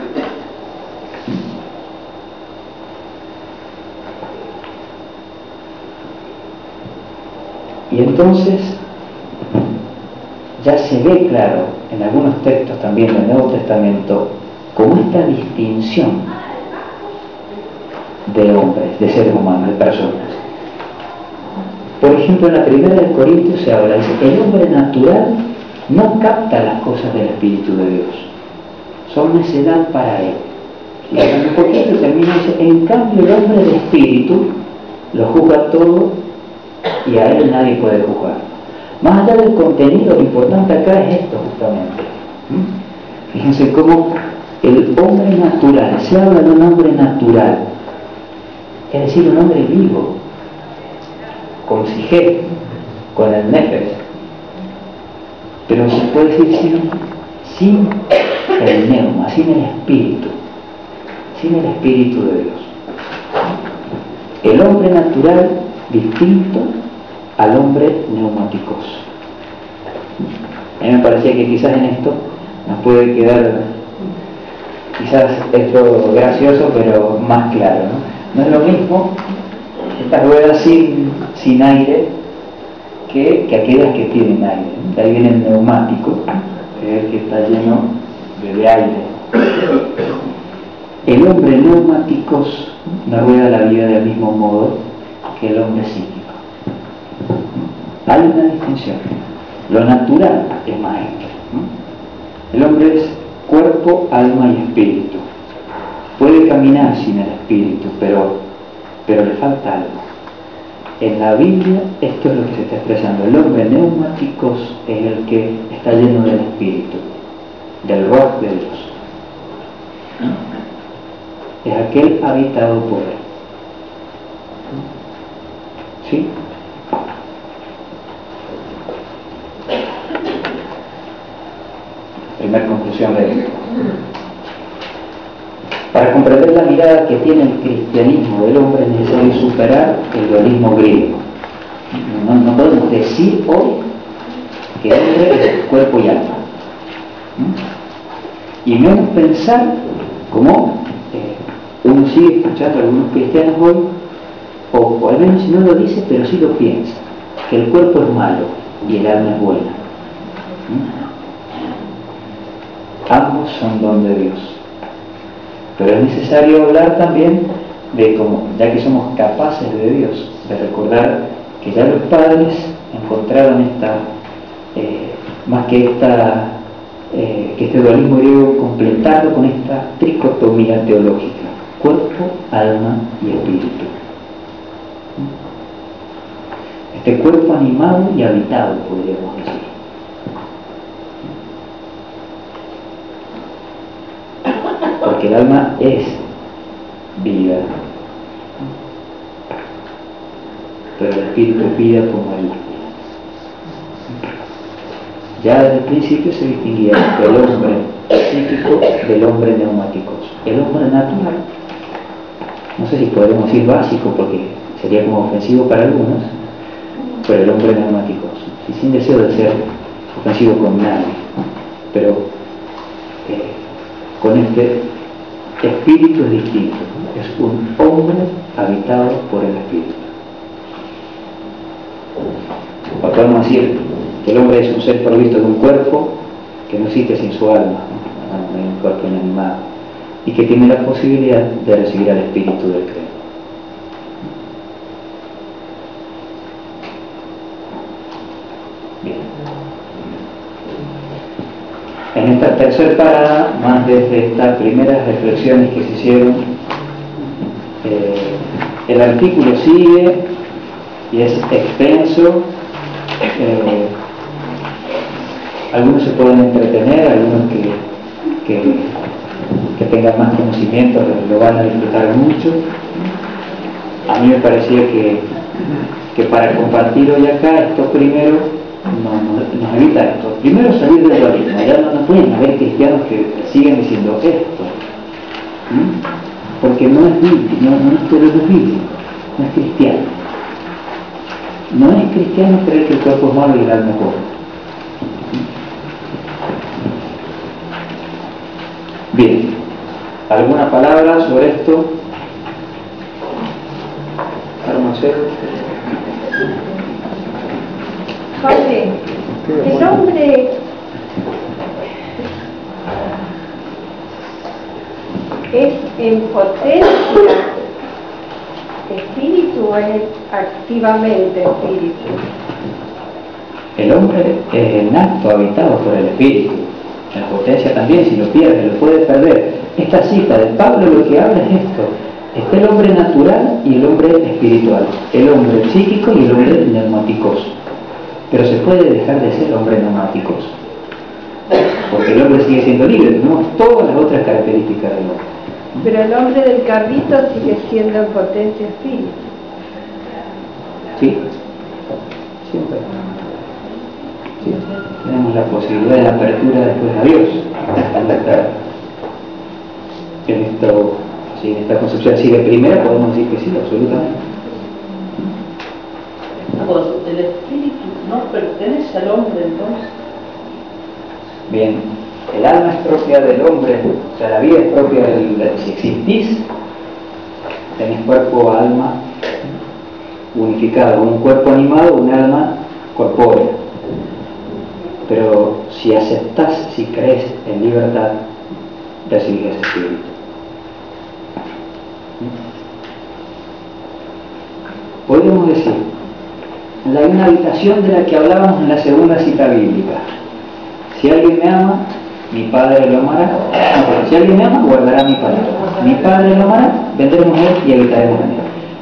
Y entonces ya se ve claro en algunos textos también del Nuevo Testamento como esta distinción de hombres, de seres humanos, de personas. Por ejemplo, en la primera de Corintios se habla, dice, el hombre natural no capta las cosas del Espíritu de Dios, son necedad para él. Y un poquito termina, dice, en cambio el hombre de espíritu lo juzga todo y a él nadie puede juzgar. Más allá del contenido, lo importante acá es esto justamente. Fíjense cómo el hombre natural, se habla de un hombre natural, es decir, un hombre vivo, con psique, con el nefesh, pero se puede decir sin el neuma, sin el espíritu de Dios. El hombre natural distinto al hombre neumáticos. A mí me parecía que quizás en esto nos puede quedar quizás esto gracioso, pero más claro, ¿no? No es lo mismo estas ruedas sin aire que aquellas que tienen aire. De ahí viene el neumático, que es el que está lleno de aire. El hombre neumáticos no rueda la vida del mismo modo que el hombre psíquico. Hay una distinción. Lo natural es maestro. El hombre es cuerpo, alma y espíritu. Puede caminar sin el espíritu, pero le falta algo. En la Biblia esto es lo que se está expresando. El hombre neumáticos es el que está lleno del espíritu, del ruach de Dios. Es aquel habitado por él. ¿Sí? Primera conclusión de esto. Para comprender la mirada que tiene el cristianismo del hombre es necesario superar el dualismo griego. No podemos decir hoy que el hombre es cuerpo y alma. Y no pensar como uno sigue escuchando a algunos cristianos hoy, o al menos si no lo dice, pero sí lo piensa, que el cuerpo es malo y el alma es buena. Ambos son don de Dios. Pero es necesario hablar también de cómo, ya que somos capaces de Dios, de recordar que ya los padres encontraron esta, más que este dualismo griego, completarlo con esta tricotomía teológica: cuerpo, alma y espíritu. Este cuerpo animado y habitado, podríamos decir. Porque el alma es vida, pero el espíritu es vida como él. Ya desde el principio se distinguía el hombre psíquico del hombre neumático. El hombre natural, no sé si podemos decir básico porque sería como ofensivo para algunos, pero el hombre neumático, y sin deseo de ser ofensivo con nadie, pero con este espíritu es distinto, es un hombre habitado por el espíritu. O podemos decir que el hombre es un ser provisto de un cuerpo que no existe sin su alma, ¿no? Un cuerpo inanimado, y que tiene la posibilidad de recibir al espíritu del creador. Bien. En esta tercera parada, más desde estas primeras reflexiones que se hicieron, el artículo sigue y es extenso. Algunos se pueden entretener, algunos que tengan más conocimiento lo van a disfrutar mucho. A mí me parecía que para compartir hoy acá, esto primero nos evita esto. Primero salir del dualismo. Ya no pueden haber cristianos que siguen diciendo esto, porque no es bíblico, no es teología bíblico, no es cristiano. No es cristiano creer que el cuerpo es malo y el alma es buena. Bien, ¿alguna palabra sobre esto? Padre, el hombre es en potencia espíritu o es activamente espíritu. El hombre es en acto habitado por el espíritu. En potencia también, si lo pierde, lo puede perder. Esta cita de Pablo lo que habla es esto. Está el hombre natural y el hombre espiritual. El hombre psíquico y el hombre neumáticos. Pero se puede dejar de ser hombre neumáticos. Porque el hombre sigue siendo libre. Tenemos todas las otras características del hombre. Pero el hombre del carrito sigue siendo en potencia espíritu. Sí, siempre. Sí. Tenemos la posibilidad de la apertura después a Dios. Si en esta concepción sigue primera, podemos decir que sí, absolutamente. ¿El espíritu no pertenece al hombre entonces? Bien, el alma es propia del hombre, o sea, la vida es propia del... Si existís, tenés cuerpo, alma unificado, un cuerpo animado, un alma corpórea. Pero si aceptás, si crees en libertad, recibís ese espíritu. Podríamos decir, hay una habitación de la que hablábamos en la segunda cita bíblica. Si alguien me ama, mi Padre lo amará. No, si alguien me ama, guardará mi palabra. Mi Padre lo amará, vendremos a él y habitaremos en él.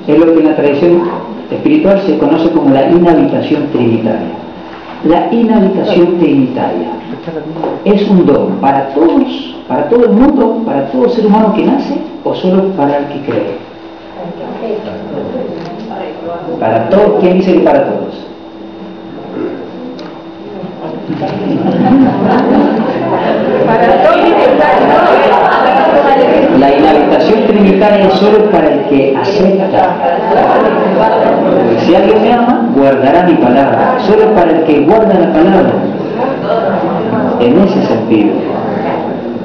Es lo que en la tradición espiritual se conoce como la inhabitación trinitaria. La inhabitación trinitaria es un don para todos, para todo el mundo, para todo ser humano que nace, o solo para el que cree. Para todos. ¿Quién dice que para todos? Para todos. La inhabitación trinitaria es solo para el que acepta. Si alguien me ama, guardará mi palabra. Solo para el que guarda la palabra. En ese sentido,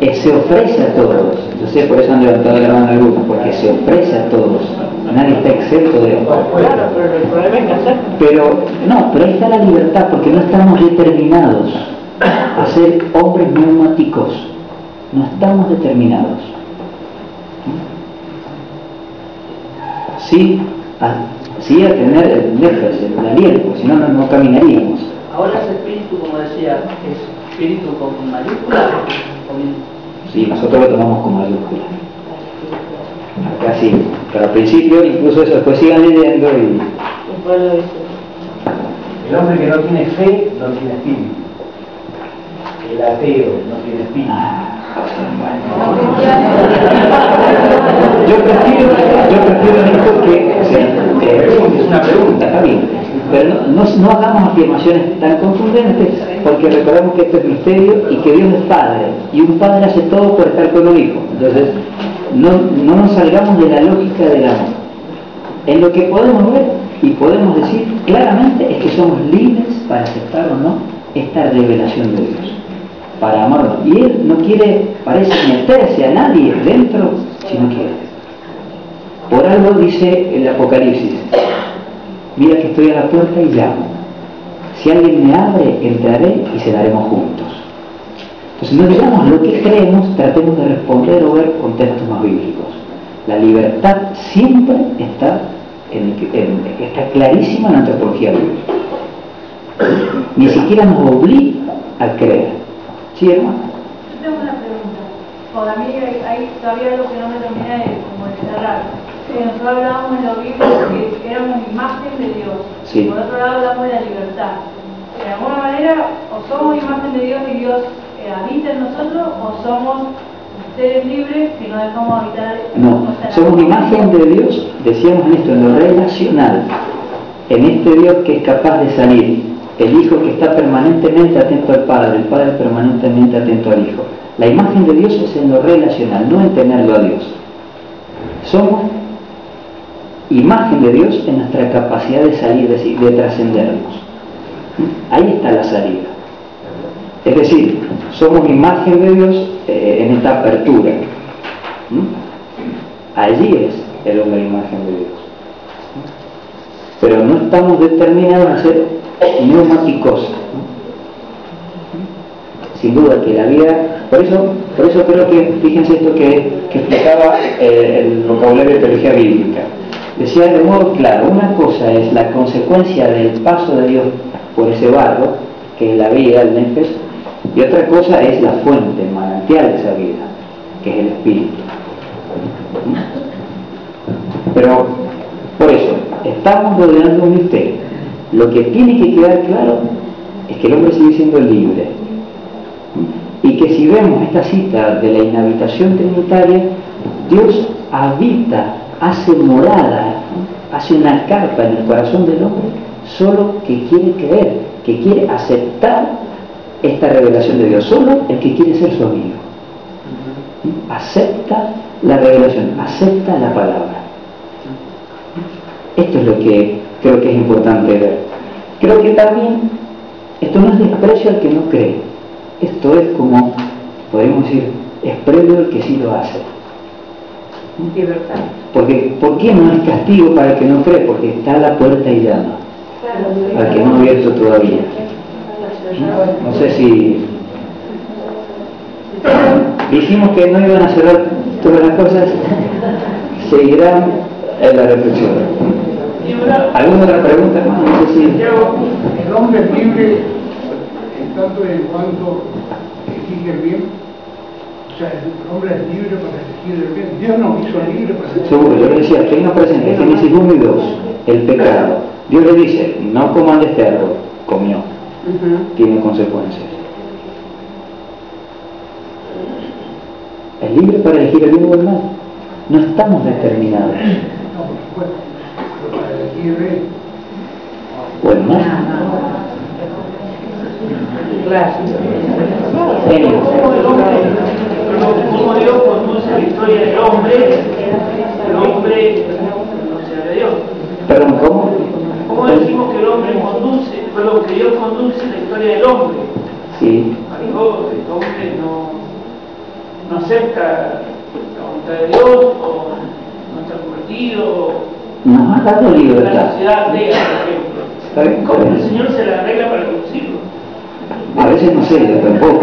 se ofrece a todos. Yo sé, por eso han levantado la mano algunos, porque se ofrece a todos. Nadie está exento de esto. Claro, pero el problema es que acepta. Pero ahí está la libertad, porque no estamos determinados a ser hombres neumáticos. No estamos determinados. Sí a tener el aliento, si no, no caminaríamos. Ahora ese espíritu, como decía, es espíritu con mayúscula. Sí, nosotros lo tomamos con mayúscula. Acá sí, pero al principio, incluso eso, después sigan leyendo y... El hombre que no tiene fe no tiene espíritu. El ateo no tiene espíritu. Yo prefiero esto que... Es una pregunta. Está bien. Pero no hagamos afirmaciones tan contundentes, porque recordemos que esto es misterio y que Dios es Padre, y un Padre hace todo por estar con un Hijo. Entonces, no nos salgamos de la lógica del amor. En lo que podemos ver y podemos decir claramente es que somos libres para aceptar o no esta revelación de Dios, para amarlo. Y Él no quiere, parece, meterse a nadie dentro si no quiere. Por algo dice el Apocalipsis: mira que estoy a la puerta y llamo. Si alguien me abre, entraré y cenaremos juntos. Entonces no digamos lo que creemos, tratemos de responder o ver con textos más bíblicos. La libertad siempre está clarísima en la antropología bíblica. Ni siquiera nos obliga a creer. ¿Sí, hermano? Yo tengo una pregunta. Para mí hay todavía algo que no me termina de cerrar. Nosotros hablábamos en lo bíblico que éramos imagen de Dios. Sí. Por otro lado hablamos de la libertad. De alguna manera, o somos imagen de Dios y Dios habita en nosotros, o somos seres libres que no dejamos habitar. No, somos imagen de Dios, decíamos en esto, en lo relacional, en este Dios que es capaz de salir, el Hijo que está permanentemente atento al Padre, el Padre permanentemente atento al Hijo. La imagen de Dios es en lo relacional, no en tenerlo a Dios. Somos imagen de Dios en nuestra capacidad de salir, de trascendernos. Ahí está la salida. Es decir, somos imagen de Dios en esta apertura. Allí es el hombre imagen de Dios. Pero no estamos determinados a ser neumáticos. Sin duda que la vida, por eso creo que, fíjense esto que explicaba el vocabulario de teología bíblica. Decía de modo claro, una cosa es la consecuencia del paso de Dios por ese barro, que es la vida, el nefesh, y otra cosa es la fuente, el manantial de esa vida, que es el espíritu. Pero, por eso, estamos rodeando un misterio. Lo que tiene que quedar claro es que el hombre sigue siendo libre. Y que si vemos esta cita de la inhabitación trinitaria, Dios habita, hace morada, hace una carpa en el corazón del hombre, solo que quiere creer, que quiere aceptar esta revelación de Dios, solo el que quiere ser su amigo. Acepta la revelación, acepta la palabra. Esto es lo que creo que es importante ver. Creo que también esto no es desprecio al que no cree. Esto es como, podemos decir, es premio al que sí lo hace. Libertad. Porque, ¿por qué no es castigo para el que no cree? Porque está a la puerta y llama. Al que no ha abierto todavía. No sé si dijimos que no iban a cerrar todas las cosas, seguirán en la reflexión. ¿Alguna otra pregunta, hermano? No sé si... El hombre es libre en tanto y en cuanto elige el bien. O sea, el hombre es libre para elegir el bien. Dios nos hizo libre para elegir. Seguro, yo le decía, tenga presente, Génesis 1 y 2, el pecado. Dios le dice, no coman de este árbol, comió. Tiene consecuencias. Es libre para elegir el bien o el mal. No estamos determinados. No, por supuesto. Pero para elegir el bien. O el mal. Genio. ¿Cómo Dios conduce la historia del hombre? El hombre conoce a Dios. Perdón, ¿cómo? ¿Cómo decimos que el hombre conduce? Pero que Dios conduce la historia del hombre. Sí. El hombre no acepta la voluntad de Dios, o no está convertido. Nos ha dado La libertad. sociedad de, por ejemplo. ¿Cómo el Señor se la arregla para conducirlo? A veces no sé, yo tampoco.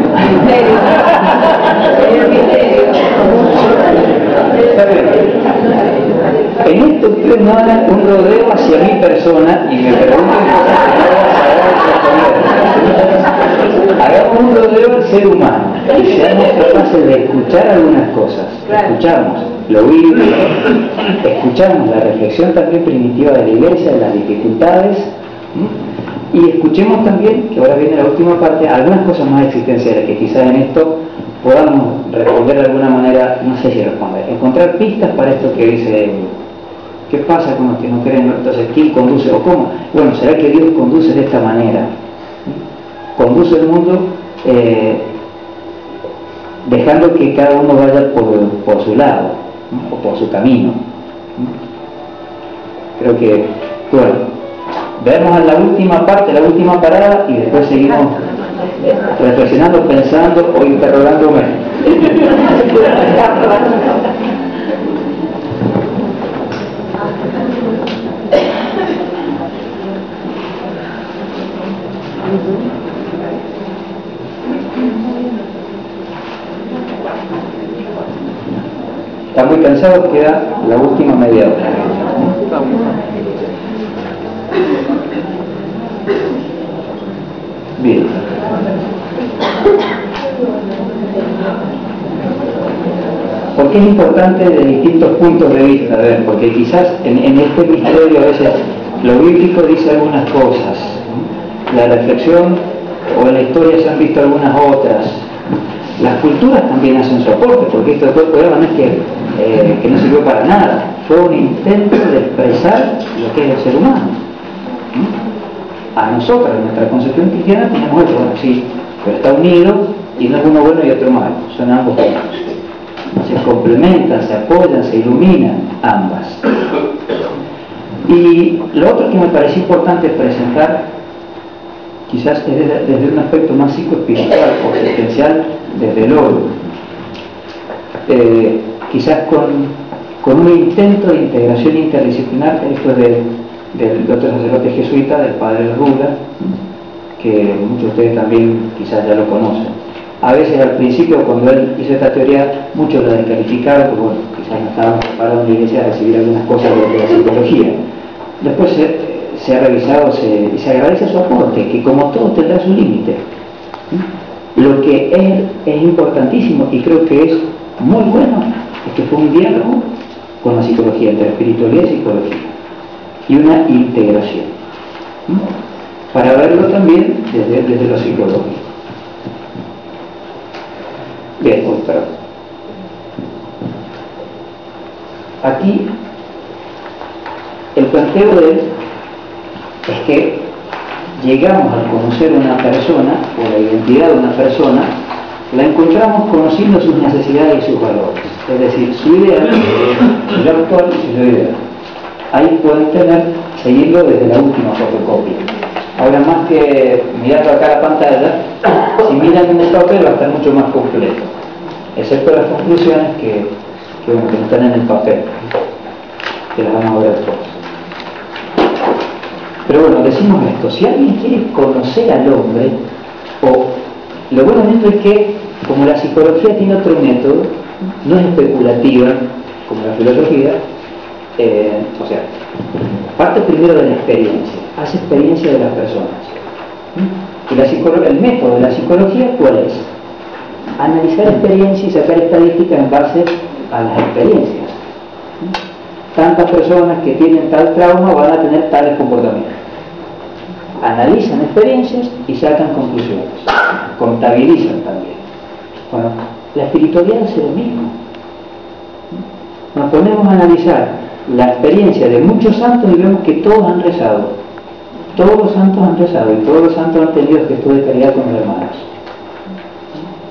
En esto ustedes no hagan un rodeo hacia mi persona y me pregunten cosas que no van a saber responder. Hagamos un rodeo al ser humano y seamos capaces de escuchar algunas cosas. Escuchamos lo bíblico, escuchamos la reflexión también primitiva de la iglesia, de las dificultades. Y escuchemos también, que ahora viene la última parte, algunas cosas más existenciales que quizás en esto podamos responder de alguna manera, no sé si responder, encontrar pistas para esto que ¿Qué pasa con los que no creen? Entonces, ¿quién conduce? ¿O cómo? Bueno, ¿será que Dios conduce de esta manera? Conduce el mundo dejando que cada uno vaya por su lado, ¿no? O por su camino. Creo que, bueno, veamos la última parte, la última parada, y después seguimos reflexionando, pensando o interrogándome. Están muy cansados, queda la última media hora. Bien. ¿Por qué es importante de distintos puntos de vista? A ver, porque quizás en este misterio a veces lo bíblico dice algunas cosas, ¿no? La reflexión o en la historia se han visto algunas otras. Las culturas también hacen su aporte, porque esto después no es que no sirvió para nada, fue un intento de expresar lo que es el ser humano. A nosotros, en nuestra concepción cristiana, tenemos esto, bueno, sí, pero está unido y no es uno bueno y otro malo, son ambos buenos. Se complementan, se apoyan, se iluminan ambas. Y lo otro que me pareció importante presentar, quizás es desde un aspecto más psicoespiritual o existencial, desde el oro, quizás con un intento de integración interdisciplinar. Esto es del otro sacerdote jesuita, del padre Rula, que muchos de ustedes también quizás ya lo conocen. A veces al principio, cuando él hizo esta teoría, muchos lo descalificaron, porque bueno, quizás no estaban preparados en la iglesia a recibir algunas cosas de la psicología. Después se ha revisado y se agradece su aporte, que como todo tendrá su límite. Lo que es importantísimo, y creo que es muy bueno, es que fue un diálogo con la psicología, entre espiritualidad y psicología, y una integración, para verlo también desde lo psicológico. Bien, perdón. Aquí el planteo de él es que llegamos a conocer una persona, o la identidad de una persona, la encontramos conociendo sus necesidades y sus valores, es decir, su ideal, su yo actual y su yo ideal. Ahí pueden seguirlo desde la última fotocopia. Ahora, más que mirando acá la pantalla, si miran en el papel va a estar mucho más completo, excepto las conclusiones que no están en el papel, que las vamos a ver después. Pero bueno, decimos esto: si alguien quiere conocer al hombre, o lo bueno de esto es que, como la psicología tiene otro método, no es especulativa como la filosofía, o sea, parte primero de la experiencia, hace experiencia de las personas. Y el método de la psicología, ¿cuál es? Analizar experiencia y sacar estadísticas en base a las experiencias. Tantas personas que tienen tal trauma van a tener tales comportamientos. Analizan experiencias y sacan conclusiones. Contabilizan también. Bueno, la espiritualidad hace lo mismo. Nos ponemos a analizar la experiencia de muchos santos y vemos que todos han rezado. Todos los santos han rezado y todos los santos han tenido gestos de caridad con los hermanos.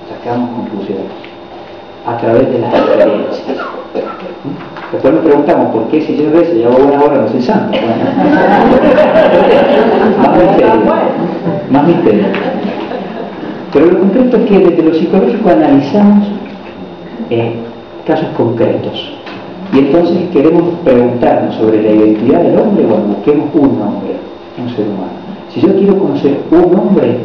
Sacamos conclusiones a través de las experiencias. Después nos preguntamos, ¿por qué si yo rezo y llevo buenas horas no soy santo? Más misterio. Pero lo concreto es que desde lo psicológico analizamos casos concretos. Y entonces queremos preguntarnos sobre la identidad del hombre. Bueno, busquemos un hombre, un ser humano. Si yo quiero conocer un hombre,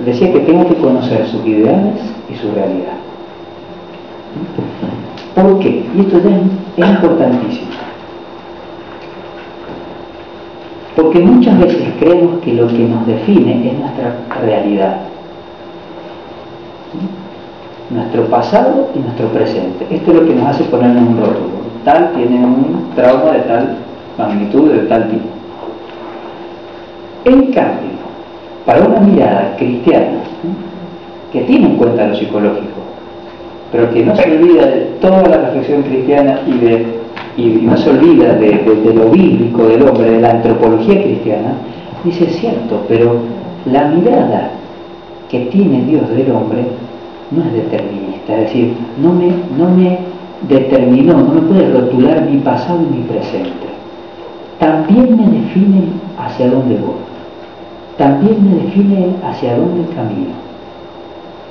decía que tengo que conocer sus ideales y su realidad. ¿Por qué? Y esto ya es importantísimo. Porque muchas veces creemos que lo que nos define es nuestra realidad, nuestro pasado y nuestro presente. Esto es lo que nos hace ponernos un rótulo. Tal tiene un trauma de tal magnitud, de tal tipo. En cambio, para una mirada cristiana, que tiene en cuenta lo psicológico, pero que no se olvida de toda la reflexión cristiana y de y no se olvida de lo bíblico del hombre, de la antropología cristiana, dice, es cierto, pero la mirada que tiene Dios del hombre no es determinista, es decir, no me determinó, no me puede rotular mi pasado y mi presente. También me define hacia dónde voy, también me define hacia dónde camino.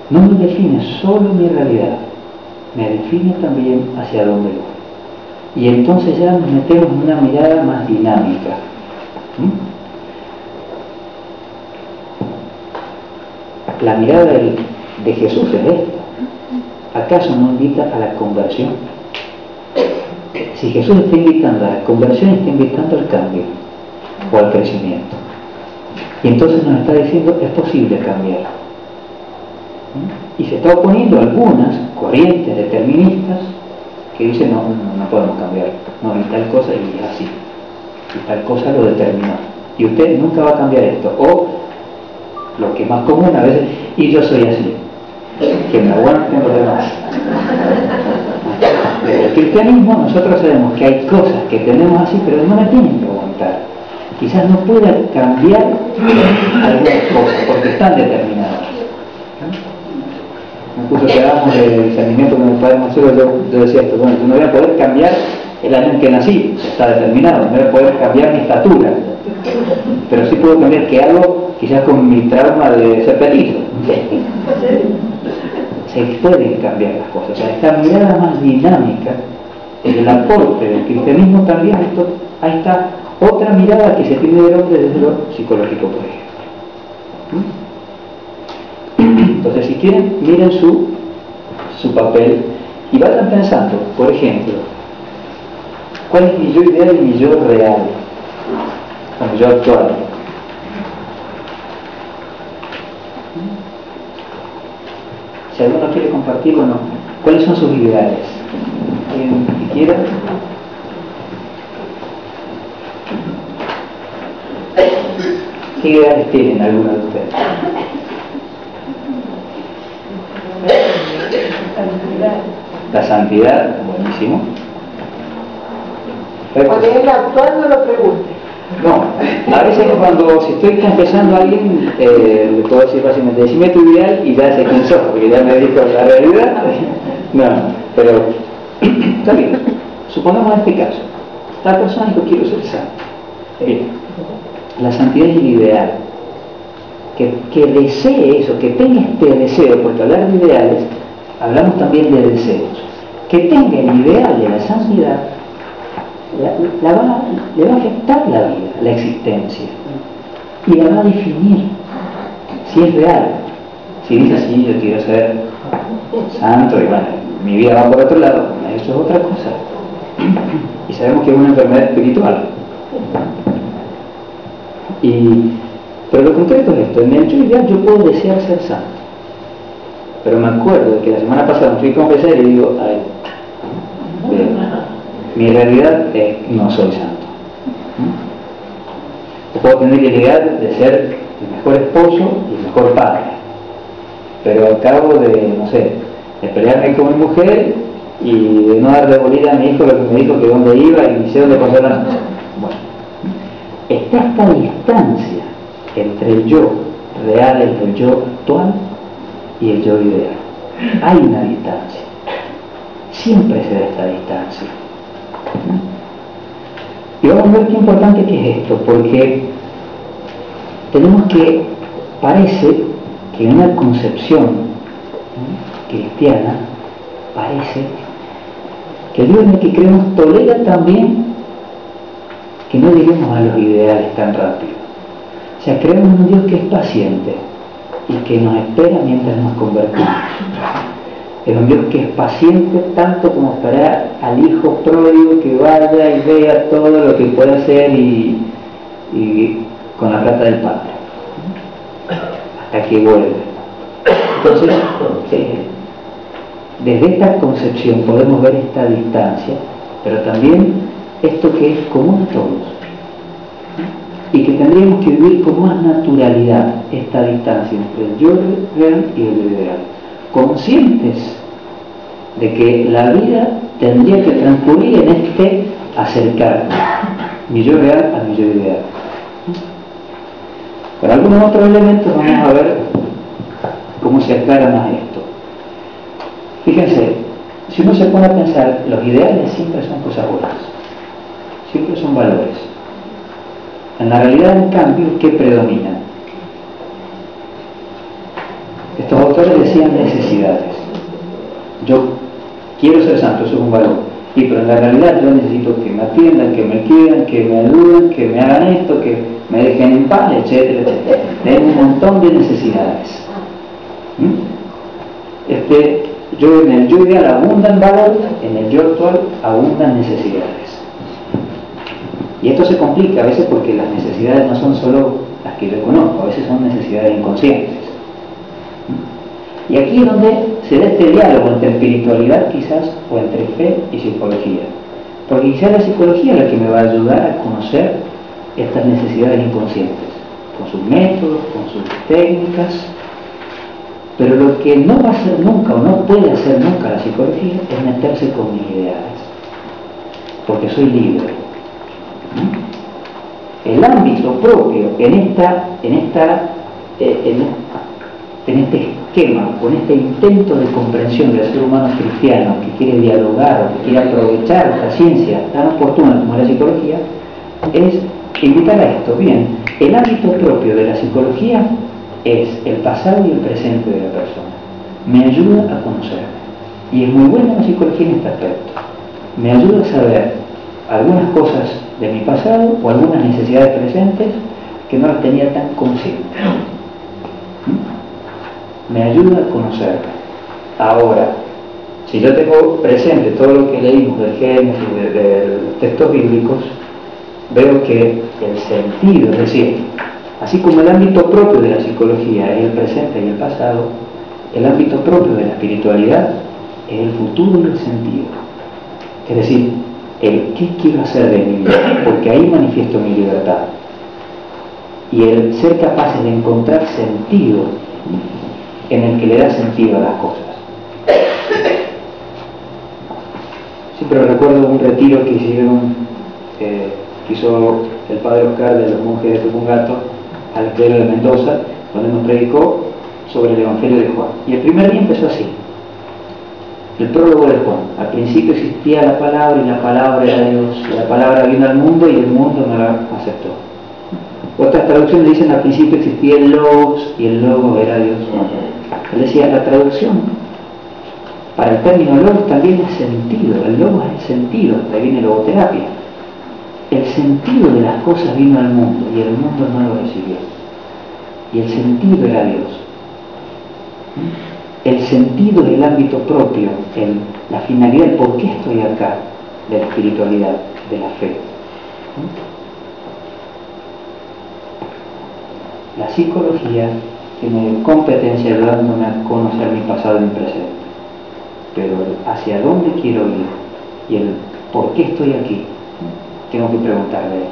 No me define solo mi realidad, me define también hacia dónde voy. Y entonces ya nos metemos en una mirada más dinámica. La mirada de Jesús es esta. ¿Acaso no invita a la conversión? Si Jesús está invitando a la conversión, está invitando al cambio o al crecimiento. Y entonces nos está diciendo, es posible cambiar. Y se está oponiendo a algunas corrientes deterministas que dicen, no podemos cambiar, no, y tal cosa y es así, y tal cosa lo determinó, y usted nunca va a cambiar esto, o lo que es más común a veces, y yo soy así, que me aguanten los demás. Desde el cristianismo nosotros sabemos que hay cosas que tenemos así, pero no me tienen que aguantar. Quizás no pueda cambiar algunas cosas, porque están determinadas. Incluso que hablábamos del discernimiento con el Padre Marcelo, yo decía esto, bueno, yo no voy a poder cambiar el año en que nací, está determinado, no voy a poder cambiar mi estatura, pero sí puedo cambiar que hago quizás con mi trauma de ser petizo. Se pueden cambiar las cosas, o sea, esta mirada más dinámica, el aporte del cristianismo también, ahí está otra mirada que se tiene del hombre desde lo psicológico, por ejemplo. Entonces, si quieren, miren su papel y vayan pensando, por ejemplo, ¿cuál es mi yo ideal y mi yo real? O mi yo actual. Si alguno quiere compartirlo o no, ¿cuáles son sus ideales? ¿Alguien que quiera? ¿Qué ideales tienen algunos de ustedes? La santidad, buenísimo. Cuando es el actual no lo pregunte. No, a veces cuando si estoy confesando a alguien, le puedo decir fácilmente, decime tu ideal y ya sé quién sos, porque ya me dijo la realidad. No, pero está bien. Supongamos este caso. Esta persona dijo, quiero ser santo. Bien, la santidad es el ideal. Que desee eso, que tenga este deseo, porque hablar de ideales, hablamos también de deseos. Que tenga el ideal de la santidad, le va a afectar la vida, la existencia, y la va a definir, si es real. Si dice así, yo quiero ser santo, y bueno, mi vida va por otro lado, eso es otra cosa. Y sabemos que es una enfermedad espiritual. Pero lo concreto es esto, en el yo ideal yo puedo desear ser santo, pero me acuerdo de que la semana pasada me fui a confesar y digo, ay, mi realidad es que no soy santo. Yo puedo tener el ideal de ser el mejor esposo y el mejor padre, pero al cabo de, no sé, de pelearme con mi mujer y de no darle bolilla a mi hijo lo que me dijo que dónde iba y sé dónde pasó la noche. Bueno, está esta distancia entre el yo real, entre el yo actual y el yo ideal. Hay una distancia. Siempre se da esta distancia. Y vamos a ver qué importante que es esto, porque tenemos que, parece que en una concepción cristiana, parece que el Dios en el que creemos tolera también que no lleguemos a los ideales tan rápido. O sea, creemos en un Dios que es paciente y que nos espera mientras nos convertimos. Es un Dios que es paciente tanto como esperar al hijo pródigo que vaya y vea todo lo que puede hacer y con la plata del padre hasta que vuelve. Entonces, desde esta concepción podemos ver esta distancia, pero también esto que es común a todos y que tendríamos que vivir con más naturalidad, esta distancia entre el yo real y el ideal, conscientes de que la vida tendría que transcurrir en este acercar mi yo real a mi yo ideal. Con algunos otros elementos vamos a ver cómo se aclara más esto. Fíjense, si uno se pone a pensar, los ideales siempre son cosas buenas, siempre son valores. En la realidad, en cambio, ¿qué predomina? Estos autores decían necesidades. Yo quiero ser santo, eso es un valor. Y pero en la realidad yo necesito que me atiendan, que me quieran, que me ayuden, que me hagan esto, que me dejen en paz, etcétera, etcétera. Tengo un montón de necesidades. Yo en el yo ideal abundan valores, en el yo actual abundan necesidades. Y esto se complica a veces porque las necesidades no son solo las que yo conozco, a veces son necesidades inconscientes. Y aquí es donde se da este diálogo entre espiritualidad quizás, o entre fe y psicología. Porque quizás la psicología es la que me va a ayudar a conocer estas necesidades inconscientes, con sus métodos, con sus técnicas. Pero lo que no va a hacer nunca, o no puede hacer nunca la psicología, es meterse con mis ideales. Porque soy libre. El ámbito propio en este esquema, con este intento de comprensión del ser humano cristiano que quiere dialogar o que quiere aprovechar esta ciencia tan oportuna como la psicología, es invitar a esto. Bien, el ámbito propio de la psicología es el pasado y el presente de la persona. Me ayuda a conocerme. Y es muy buena la psicología en este aspecto. Me ayuda a saber algunas cosas de mi pasado o algunas necesidades presentes que no las tenía tan conscientes. Me ayuda a conocerme. Ahora, si yo tengo presente todo lo que leímos del Génesis, de los textos bíblicos, veo que el sentido, es decir, así como el ámbito propio de la psicología es el presente y el pasado, el ámbito propio de la espiritualidad es el futuro y el sentido. Es decir, el qué quiero hacer de mi vida, porque ahí manifiesto mi libertad. Y el ser capaces de encontrar sentido en el que le da sentido a las cosas. Siempre recuerdo un retiro que hicieron, que hizo el padre Oscar de los monjes de Tupungato al clero de Mendoza, donde nos predicó sobre el Evangelio de Juan. Y el primer día empezó así, el prólogo de Juan. Al principio existía la palabra y la palabra era Dios. Y la palabra vino al mundo y el mundo no la aceptó. Otras traducciones dicen al principio existía el Logos y el Logos era Dios. Él decía, la traducción para el término Logos también es sentido. El Logos es el sentido, de ahí viene logoterapia. El sentido de las cosas vino al mundo y el mundo no lo recibió. Y el sentido era Dios. El sentido del ámbito propio, la finalidad, el por qué estoy acá, de la espiritualidad, de la fe. La psicología tiene competencia ayudándome a conocer mi pasado y mi presente. Pero hacia dónde quiero ir y el por qué estoy aquí, tengo que preguntarle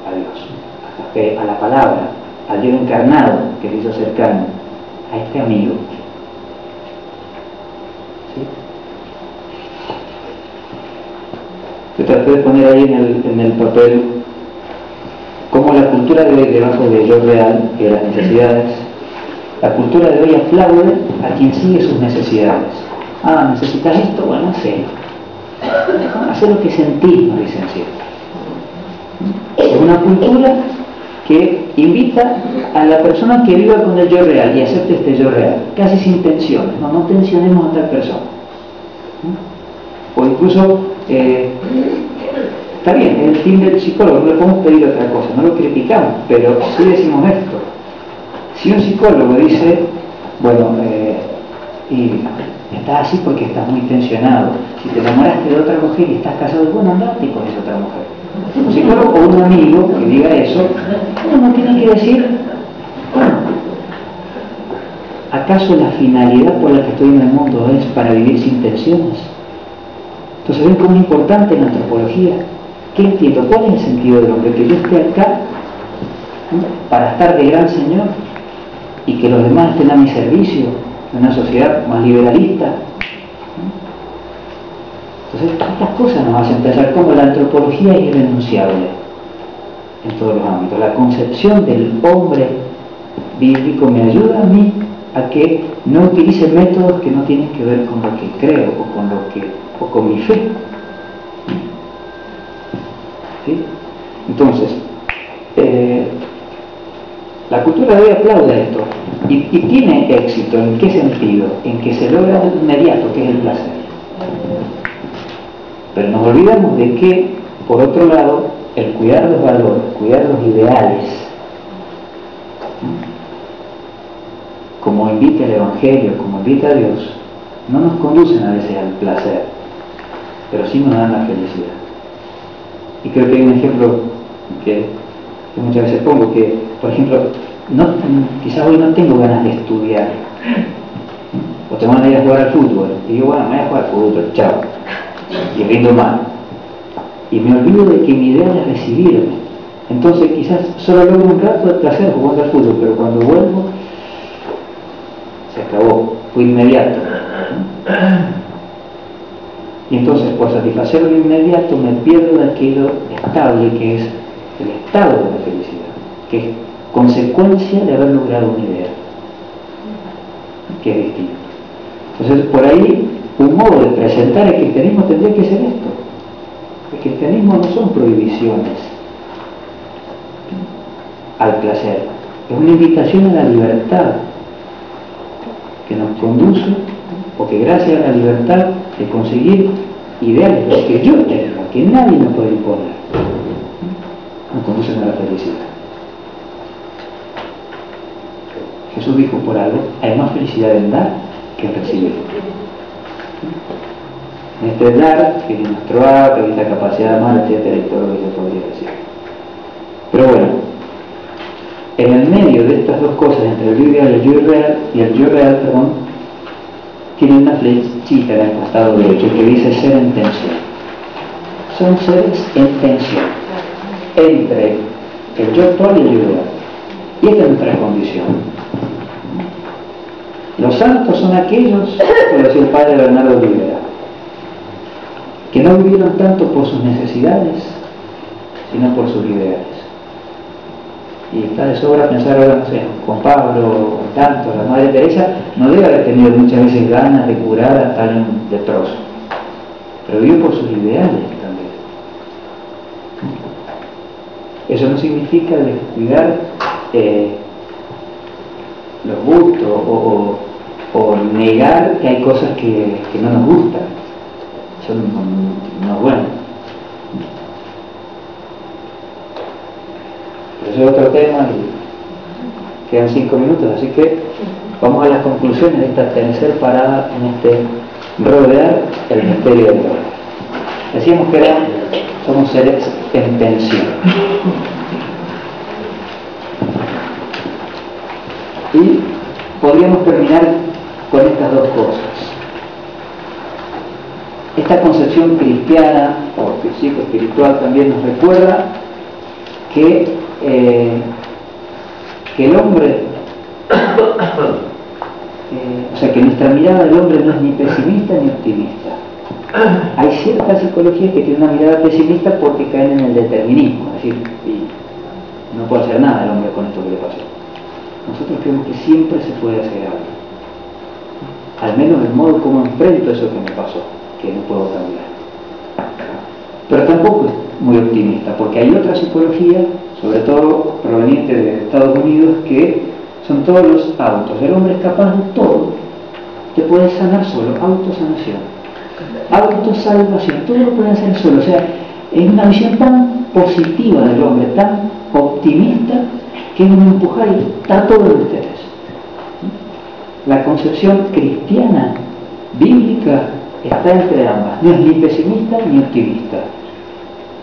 a Dios, a la fe, a la palabra, al Dios encarnado que se hizo cercano, a este amigo. Yo traté de poner ahí en el papel cómo la cultura de hoy, debajo de yo real, de las necesidades, la cultura de hoy aplaude a quien sigue sus necesidades. Ah, ¿necesitas esto? Bueno, hacelo. Haz lo que sentís, nos dicen siempre. Es una cultura que invita a la persona que viva con el yo real y acepte este yo real, casi sin tensiones. No tensionemos a tal persona. O incluso, está bien, es el fin del psicólogo, no le podemos pedir otra cosa, no lo criticamos, pero sí decimos esto. Si un psicólogo dice, bueno, y estás así porque estás muy tensionado, si te enamoraste de otra mujer y estás casado, bueno, andate con esa otra mujer. Un psicólogo o un amigo que diga eso, uno tiene que decir, bueno, ¿acaso la finalidad por la que estoy en el mundo es para vivir sin tensiones? Entonces ven cómo es importante en la antropología. ¿Qué entiendo? ¿Cuál es el sentido del hombre? Que yo esté acá para estar de gran señor y que los demás estén a mi servicio en una sociedad más liberalista. Entonces, estas cosas nos hacen pensar cómo la antropología es irrenunciable en todos los ámbitos. La concepción del hombre bíblico me ayuda a mí a que no utilice métodos que no tienen que ver con lo que creo o con mi fe. ¿Sí? Entonces, la cultura de hoy aplaude esto y tiene éxito. ¿En qué sentido? En que se logra lo inmediato, que es el placer. Pero nos olvidamos de que, por otro lado, el cuidar los valores, cuidar los ideales, como invita el Evangelio, como invita a Dios, no nos conducen a veces al placer, pero sí nos dan la felicidad. Y creo que hay un ejemplo que muchas veces pongo, que, por ejemplo, quizás hoy no tengo ganas de estudiar, o te van a ir a jugar al fútbol, y digo, bueno, me voy a jugar al fútbol, chao, y rindo mal. Y me olvido de que mi idea es recibirme. Entonces quizás solo logro un rato de placer jugando al fútbol, pero cuando vuelvo, se acabó, fue inmediato. Y entonces, por satisfacer lo inmediato, me pierdo de aquello estable que es el estado de la felicidad, que es consecuencia de haber logrado una idea, que es distinto. Entonces, por ahí, un modo de presentar el cristianismo tendría que ser esto. El cristianismo no son prohibiciones al placer, es una invitación a la libertad que nos conduce, o que gracias a la libertad de conseguir ideales, lo que yo tengo, que nadie me puede imponer, nos conducen a la felicidad. Jesús dijo por algo, hay más felicidad en dar que en recibir. En este dar, que es nuestro acto, esta capacidad de amar, etcétera, y todo lo que se podría decir. Pero bueno, en el medio de estas dos cosas, entre el yo ideal y el yo real, tiene una flechita en el costado derecho que dice ser en tensión. Son seres en tensión entre el yo actual y el yo real. Y esta es nuestra condición. Los santos son aquellos, como decía el padre Bernardo Rivera, que no vivieron tanto por sus necesidades, sino por sus ideales. Y está de sobra pensar ahora, no sé, con Pablo, con tanto, la Madre Teresa no debe haber tenido muchas veces ganas de curar a tal leproso, pero vivió por sus ideales también. Eso no significa descuidar los gustos o negar que hay cosas que no nos gustan. Eso no es bueno. Eso es otro tema y quedan 5 minutos, así que vamos a las conclusiones de esta tercera parada en este rodear el misterio de Dios. Decíamos que somos seres en tensión. Y podríamos terminar con estas dos cosas. Esta concepción cristiana o psicoespiritual también nos recuerda que el hombre, o sea, que nuestra mirada del hombre no es ni pesimista ni optimista. Hay ciertas psicologías que tienen una mirada pesimista porque caen en el determinismo, es decir, y no puede hacer nada el hombre con esto que le pasó. Nosotros creemos que siempre se puede hacer algo, al menos el modo como enfrento eso que me pasó, que no puedo cambiar. Pero tampoco es muy optimista, porque hay otra psicología, sobre todo proveniente de Estados Unidos, que son todos los autos. El hombre es capaz de todo, te puede sanar solo, autosanación, autosalvación, todo lo puede hacer solo. O sea, es una visión tan positiva del hombre, tan optimista, que es un empujar y está todo en ustedes. La concepción cristiana, bíblica, está entre ambas, no es ni pesimista ni optimista,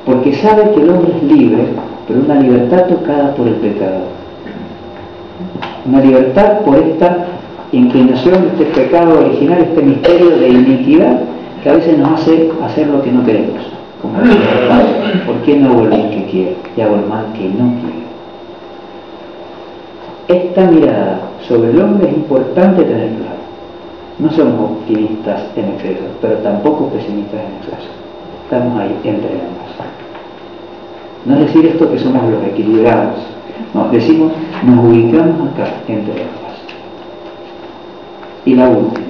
porque sabe que el hombre es libre, pero una libertad tocada por el pecado, una libertad por esta inclinación, este pecado original, este misterio de iniquidad que a veces nos hace hacer lo que no queremos, como el Padre. ¿Por qué no hago el bien que quiero y hago el mal que no quiero? Esta mirada sobre el hombre es importante tener claro. No somos optimistas en exceso, pero tampoco pesimistas en exceso. Estamos ahí entre ambos. No es decir esto que somos los equilibrados, no, decimos nos ubicamos acá entre ambos. Y la última.